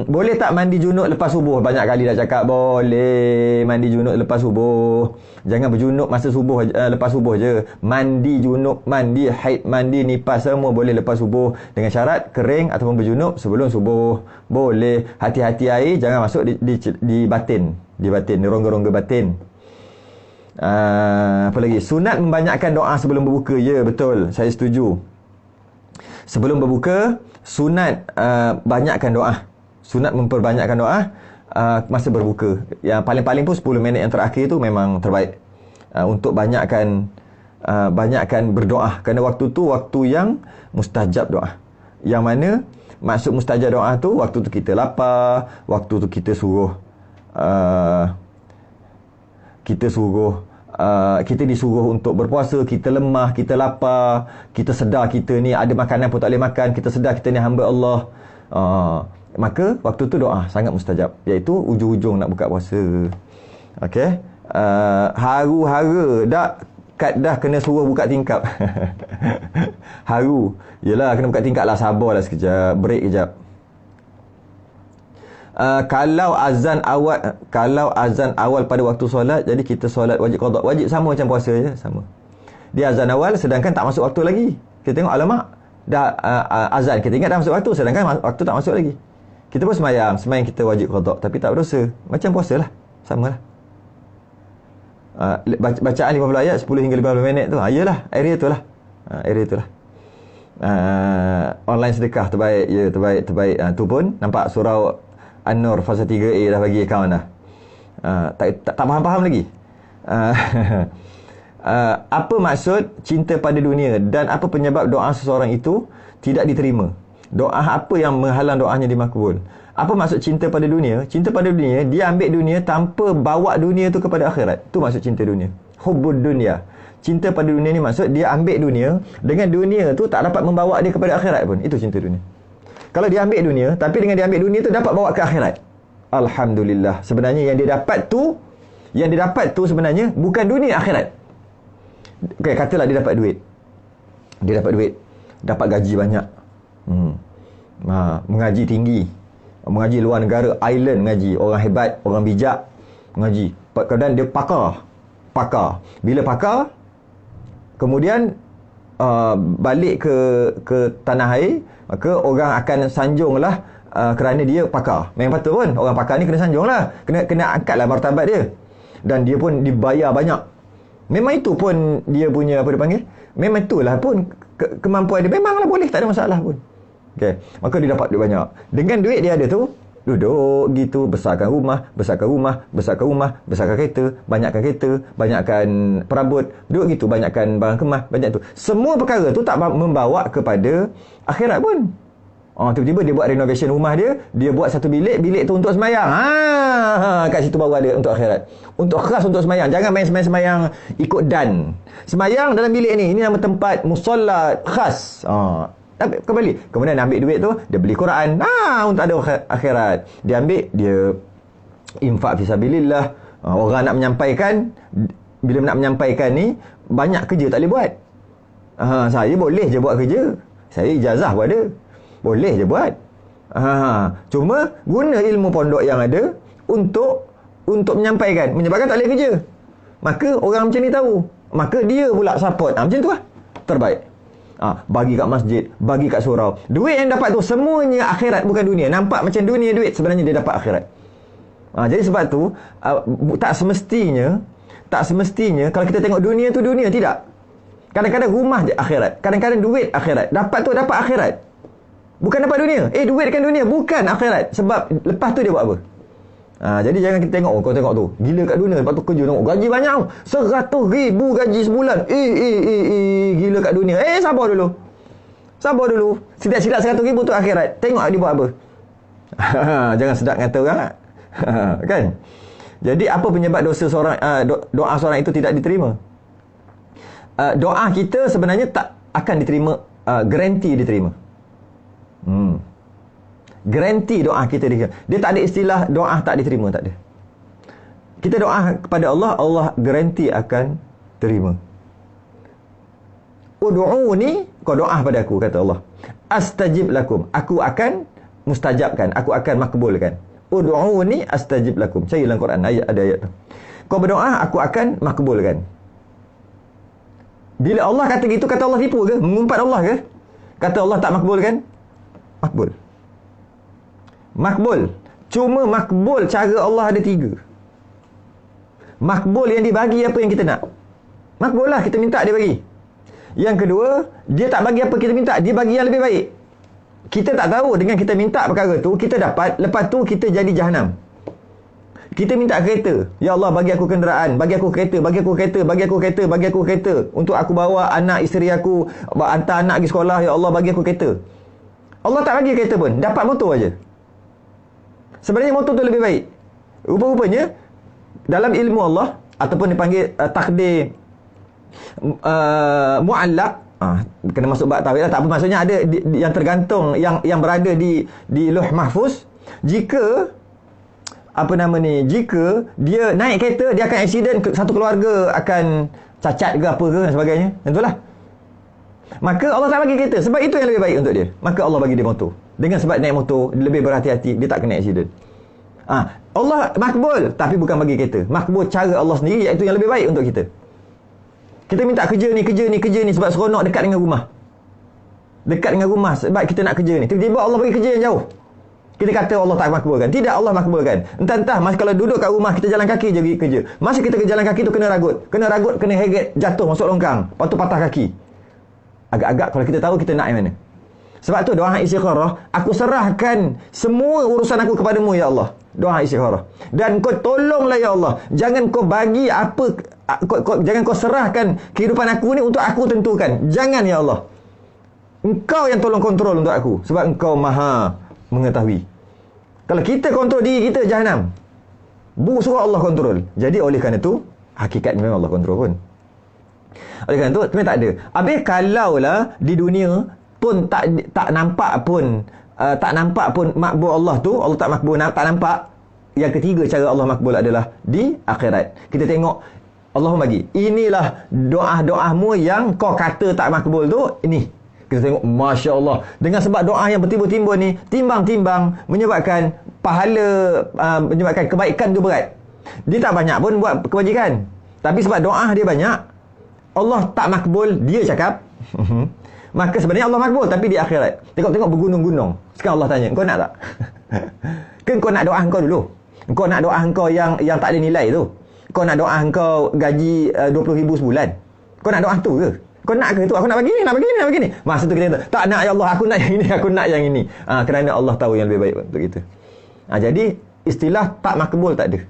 Boleh tak mandi junub lepas subuh? Banyak kali dah cakap boleh mandi junub lepas subuh. Jangan berjunub masa subuh, lepas subuh je. Mandi junub, mandi haid, mandi nifas semua boleh lepas subuh, dengan syarat kering ataupun berjunub sebelum subuh. Boleh. Hati-hati air jangan masuk di batin, di rongga-rongga batin. Apa lagi? Sunat membanyakkan doa sebelum berbuka. Ya, betul, saya setuju. Sebelum berbuka sunat banyakkan doa. Sunat memperbanyakkan doa masa berbuka. Yang paling-paling pun 10 minit yang terakhir tu memang terbaik untuk banyakkan berdoa. Kerana waktu tu waktu yang mustajab doa. Yang mana maksud mustajab doa tu, waktu tu kita lapar, waktu tu kita disuruh untuk berpuasa, kita lemah, kita lapar, kita sedar kita ni ada makanan pun tak boleh makan, kita sedar kita ni hamba Allah. Maka waktu tu doa sangat mustajab, iaitu ujung-ujung nak buka puasa. Okey. Haru-hara dah kena suruh buka tingkap. Haru. Yelah, kena buka tingkap lah, sabarlah sekejap, break kejap. Kalau azan awal pada waktu solat, jadi kita solat wajib qada. Wajib sama macam puasa je, sama. Dia azan awal sedangkan tak masuk waktu lagi. Kita tengok, alamak, dah azan, kita ingat dah masuk waktu sedangkan waktu tak masuk lagi. Kita pun sembahyang kita wajib qada tapi tak berdosa. Macam puasa lah, samalah. Bacaan 50 ayat 10 hingga 15 minit tu. Iyalah, area tu lah. Online sedekah terbaik. Ya, terbaik. Tu pun nampak surau An-Nur fasa 3A dah bagi akaun dah. Tak faham-faham lagi. Apa maksud cinta pada dunia dan apa penyebab doa seseorang itu tidak diterima? Doa apa yang menghalang doanya dimakbul? Apa maksud cinta pada dunia? Cinta pada dunia, dia ambil dunia tanpa bawa dunia tu kepada akhirat. Tu maksud cinta dunia. Hubbud dunia. Cinta pada dunia ni maksud dia ambil dunia, dengan dunia tu tak dapat membawa dia kepada akhirat pun. Itu cinta dunia. Kalau dia ambil dunia, tapi dengan dia ambil dunia tu dapat bawa ke akhirat, alhamdulillah. Sebenarnya yang dia dapat tu sebenarnya bukan dunia, akhirat. Okay, katalah dia dapat duit. Dapat gaji banyak. Mengaji tinggi. Mengaji luar negara, island mengaji. Orang hebat, orang bijak mengaji. Kadang dia pakar. Bila pakar, kemudian balik ke tanah air, maka orang akan sanjunglah kerana dia pakar. Memang patut pun orang pakar ni kena sanjunglah, kena angkatlah martabat dia, dan dia pun dibayar banyak. Memang itu pun dia punya, apa dia panggil, memang itulah pun kemampuan dia, memanglah boleh, tak ada masalah pun. Okey, maka dia dapat duit banyak. Dengan duit dia ada tu, duduk gitu, besarkan rumah, besarkan kereta, banyakkan perabot, duduk gitu, banyakkan barang kemas, banyak tu. Semua perkara tu tak membawa kepada akhirat pun. Tiba-tiba dia buat renovation rumah dia buat satu bilik tu untuk semayang. Kat situ baru ada untuk akhirat. Untuk khas untuk semayang. Jangan main semayang ikut dan. Semayang dalam bilik ni, ini nama tempat musalla khas. Kembali. Kemudian ambil duit tu, dia beli Quran. Untuk ada akhirat. Dia ambil, dia infak fisabilillah. Orang nak menyampaikan, bila nak menyampaikan ni, banyak kerja tak boleh buat. Saya boleh je buat kerja. Saya ijazah pun ada. Boleh je buat. Cuma guna ilmu pondok yang ada untuk menyampaikan. Menyebabkan tak boleh kerja. Maka orang macam ni tahu. Maka dia pula support. Macam tu lah. Terbaik. Bagi kat masjid, bagi kat surau. Duit yang dapat tu semuanya akhirat, bukan dunia. Nampak macam dunia duit, sebenarnya dia dapat akhirat. Jadi sebab tu tak semestinya kalau kita tengok dunia tu dunia, tidak. Kadang-kadang rumah je akhirat, kadang-kadang duit akhirat. Dapat tu dapat akhirat. Bukan dapat dunia. Duit kan dunia, bukan akhirat. Sebab lepas tu dia buat apa? Jadi jangan kita tengok, kau tengok tu, gila kat dunia, lepas tu kerja tengok gaji banyak, 100,000 gaji sebulan. Gila kat dunia. Sabar dulu. Silap 100,000 tu akhirat. Tengok dia buat apa. Jangan sedap kata orang. Kan? Jadi apa penyebab doa seorang itu tidak diterima? Doa kita sebenarnya tak akan diterima, garanti diterima. Garanti doa kita diterima. Dia tak ada istilah doa tak diterima, tak ada. Kita doa kepada Allah, Allah garanti akan terima. Ud'uni, kau doa pada aku, kata Allah. Astajib lakum, aku akan mustajabkan, aku akan makbulkan. Ud'uni astajib lakum. Cari dalam Quran ada ayat tu. Kau berdoa, aku akan makbulkan. Bila Allah kata gitu, kata Allah tipu ke? Mengumpat Allah ke? Kata Allah tak makbulkan? Makbul. Cuma makbul cara Allah ada 3. Makbul yang dibagi apa yang kita nak. Makbul lah, kita minta dia bagi. Yang kedua, dia tak bagi apa kita minta, dia bagi yang lebih baik. Kita tak tahu dengan kita minta perkara tu, kita dapat, lepas tu kita jadi jahanam. Kita minta kereta. Ya Allah, bagi aku kenderaan, bagi aku kereta, bagi aku kereta. Untuk aku bawa anak isteri aku, hantar anak pergi sekolah. Ya Allah, bagi aku kereta. Allah tak bagi kereta pun, dapat motor aja. Sebenarnya motor tu lebih baik. Rupa-rupanya dalam ilmu Allah ataupun dipanggil takdir muallaq, kena masuk bab tawil lah, tak apa, maksudnya ada yang tergantung, yang berada di Lauh Mahfuz. Jika jika dia naik kereta, dia akan accident, satu keluarga akan cacat ke apa ke dan sebagainya. Tentulah. Maka Allah tak bagi kereta sebab itu yang lebih baik untuk dia. Maka Allah bagi dia motor. Dengan sebab naik motor, dia lebih berhati-hati, dia tak kena accident. Allah makbul, tapi bukan bagi kereta. Makbul cara Allah sendiri, iaitu yang lebih baik untuk kita. Kita minta kerja ni sebab seronok dekat dengan rumah. Dekat dengan rumah sebab kita nak kerja ni. Tiba-tiba Allah bagi kerja yang jauh. Kita kata Allah tak makbulkan. Tidak, Allah makbulkan. Entah masa kalau duduk kat rumah, kita jalan kaki je pergi kerja. Masa kita jalan kaki tu kena ragut, kena heret, jatuh masuk longkang, lepas tu patah kaki. Agak-agak kalau kita tahu, kita nak yang mana. Sebab tu doa istikharah, aku serahkan semua urusan aku kepadamu ya Allah. Doa istikharah. Dan kau tolonglah ya Allah. Jangan kau bagi apa, jangan kau serahkan kehidupan aku ni untuk aku tentukan. Jangan ya Allah. Engkau yang tolong kontrol untuk aku, sebab engkau maha mengetahui. Kalau kita kontrol diri kita, jahanam. Suruh Allah kontrol. Jadi oleh kerana tu, hakikat memang Allah kontrol pun. Oleh kerana tu, memang tak ada. Habis kalaulah di dunia pun tak nampak pun makbul Allah tu, Allah tak makbul, tak nampak. Yang ketiga cara Allah makbul adalah di akhirat. Kita tengok Allahumma bagi. Inilah doa-doamu yang kau kata tak makbul tu, ini. Kita tengok, Masya Allah. Dengan sebab doa yang bertimbun-timbun ni, timbang-timbang, menyebabkan pahala, menyebabkan kebaikan tu berat. Dia tak banyak pun buat kebajikan, tapi sebab doa dia banyak, Allah tak makbul, dia cakap. Maka sebenarnya Allah makbul, tapi di akhirat. Tengok-tengok bergunung-gunung. Sekarang Allah tanya, kau nak tak? Ke kau nak doa engkau dulu? Kau nak doa engkau yang tak ada nilai tu? Kau nak doa engkau gaji 20,000 sebulan? Kau nak doa tu ke? Kau nak ke tu? Aku nak bagi ni, nak bagi ni, nak bagi ni. Masa tu kita kata, tak nak ya Allah, aku nak yang ini, aku nak yang ini. Kerana Allah tahu yang lebih baik untuk kita. Jadi istilah tak makbul tak ada.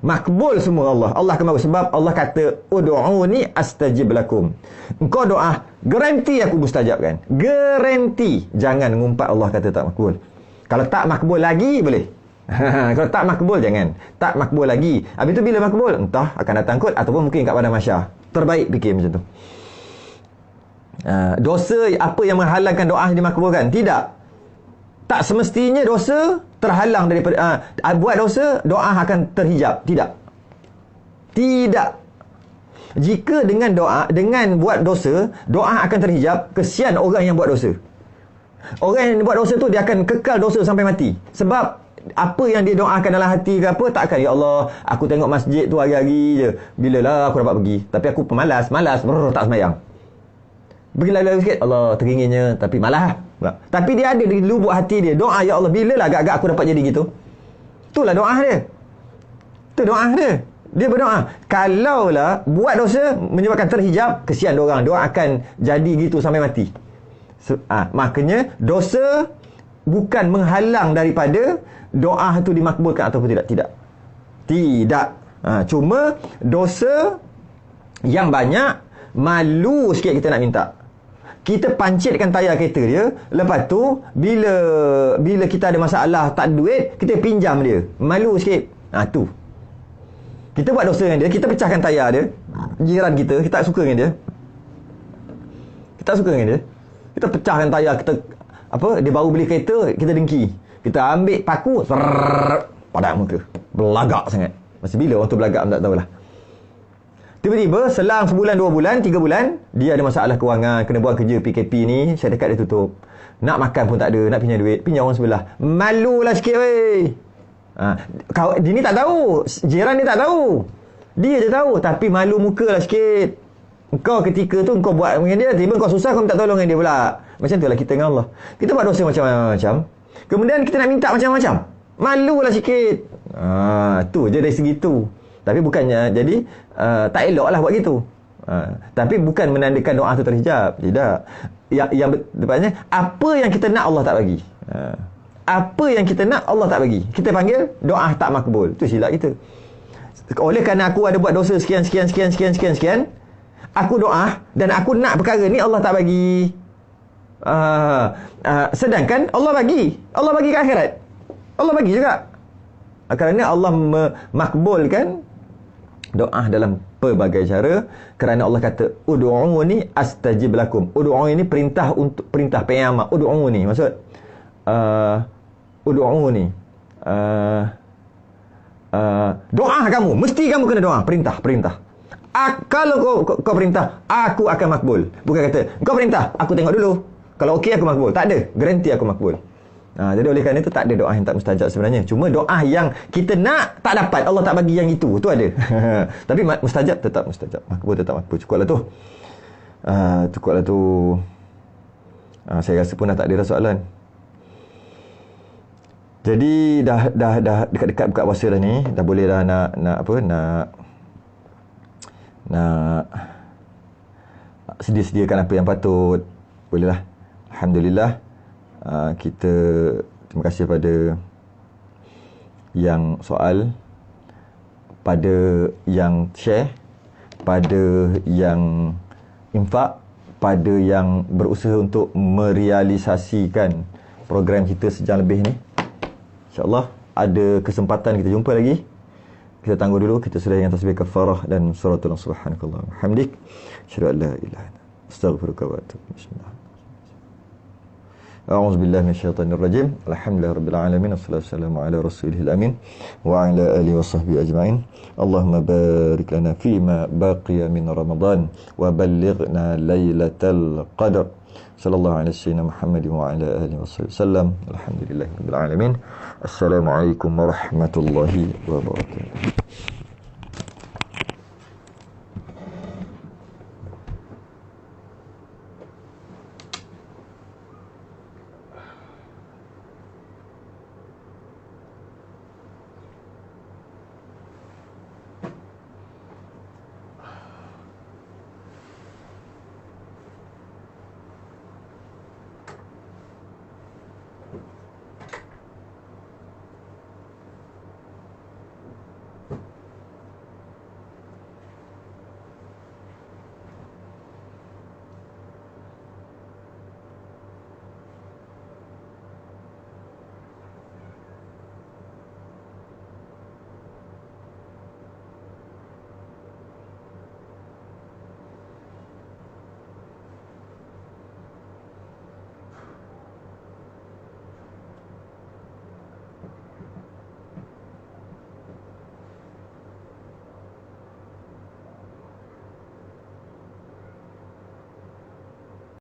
Makbul semua Allah. Allah akan makbul sebab Allah kata ud'uni astajib lakum. Engkau doa, garanti aku mustajabkan. Garanti. Jangan ngumpat Allah kata tak makbul. Kalau tak makbul lagi boleh. Kalau tak makbul jangan. Tak makbul lagi. Habis tu bila makbul? Entah akan datang kot ataupun mungkin kat padang mahsyar. Terbaik fikir macam tu. Dosa apa yang menghalangkan doa dimakbulkan? Tidak. Tak semestinya dosa terhalang daripada buat dosa, doa akan terhijab. Tidak. Tidak. Jika dengan buat dosa, doa akan terhijab, kesian orang yang buat dosa. Orang yang buat dosa tu dia akan kekal dosa sampai mati. Sebab apa yang dia doakan dalam hati ke apa, tak akan, ya Allah, aku tengok masjid tu hari-hari je. Bilalah aku dapat pergi. Tapi aku pemalas, tak sembahyang. Pergi lagi sikit, Allah teringinnya, tapi malah. Tapi dia ada di lubuk hati dia doa, ya Allah, bilalah agak-agak aku dapat jadi gitu. Itulah doa dia. Itu doa dia. Dia berdoa. Kalaulah buat dosa menyebabkan terhijab, kesian orang. Doa akan jadi gitu sampai mati. Makanya dosa bukan menghalang daripada doa itu dimakbulkan ataupun tidak. Tidak. Cuma dosa yang banyak, malu sikit kita nak minta. Kita pancitkan tayar kereta dia, lepas tu bila kita ada masalah, tak ada duit, kita pinjam dia. Malu sikit. Tu. Kita buat dosa dengan dia, kita pecahkan tayar dia. Jiran kita tak suka dengan dia. Kita tak suka dengan dia. Kita pecahkan tayar, dia baru beli kereta, kita dengki. Kita ambil paku, padak muka. Belagak sangat. Masih bila orang tu belagak, tak tahulah. Tiba-tiba selang sebulan, 2 bulan, 3 bulan, dia ada masalah kewangan, kena buang kerja PKP ni, syarikat dia tutup. Nak makan pun tak ada, nak pinjam duit, pinjam orang sebelah. Malulah sikit weh. Dia ni tak tahu, jiran ni tak tahu. Dia je tahu, tapi malu mukalah sikit. Kau ketika tu kau buat dengan dia, tiba kau susah, kau minta tolong dengan dia pula. Macam tu lah kita dengan Allah. Kita buat dosa macam-macam, kemudian kita nak minta macam-macam. Malulah sikit. Tu je dari segi tu. Tapi bukannya jadi tak elok lah buat gitu. Tapi bukan menandakan doa tu terhijab. Tidak. Yang tepatnya, apa yang kita nak Allah tak bagi. Apa yang kita nak Allah tak bagi. Kita panggil doa tak makbul. Itu silap kita. Oleh kerana aku ada buat dosa sekian, aku doa dan aku nak perkara ni, Allah tak bagi. Sedangkan Allah bagi. Allah bagi ke akhirat. Allah bagi juga. Kerana Allah memakbulkan doa dalam pelbagai cara, kerana Allah kata ud'uni astajib lakum. Ud'uni ini perintah untuk perintah penyamak. Ud'uni maksud ud'uni doa kamu, mesti kamu kena doa, perintah. Kalau kau perintah, aku akan makbul. Bukan kata kau perintah, aku tengok dulu. Kalau okey aku makbul. Tak ada, garanti aku makbul. Jadi oleh kerana itu tak ada doa yang tak mustajab sebenarnya. Cuma doa yang kita nak tak dapat, Allah tak bagi yang itu ada. Tapi mustajab tetap mustajab. Makbul tetap makbul. Cukuplah tu. Saya rasa pun dah tak ada soalan. Jadi dah dekat-dekat buka puasa dah ni. Dah boleh dah nak sedia-sediakan apa yang patut. Bolehlah. Alhamdulillah. Kita terima kasih pada yang soal, pada yang share, pada yang infak, pada yang berusaha untuk merealisasikan program kita sejam lebih ni. InsyaAllah ada kesempatan kita jumpa lagi. Kita tangguh dulu, kita sudah dengan tasbih kafarah dan suratul subhanakallah hamdik asyhadu an la ilaha illa anta astaghfiruka wa atubu ilaik. Bismillah. A'udzu billahi minasyaitonir rajim. Alhamdulillahirabbil alamin wassalatu wassalamu ala rasulihil amin wa ala alihi washabbihi ajmain. Allahumma barik lana fima baqiya min Ramadan wa ballighna lailatal qadr. Sallallahu alaihi wasallam Muhammad wa ala alihi wasallam. Alhamdulillahirabbil alamin. Assalamualaikum warahmatullahi wabarakatuh.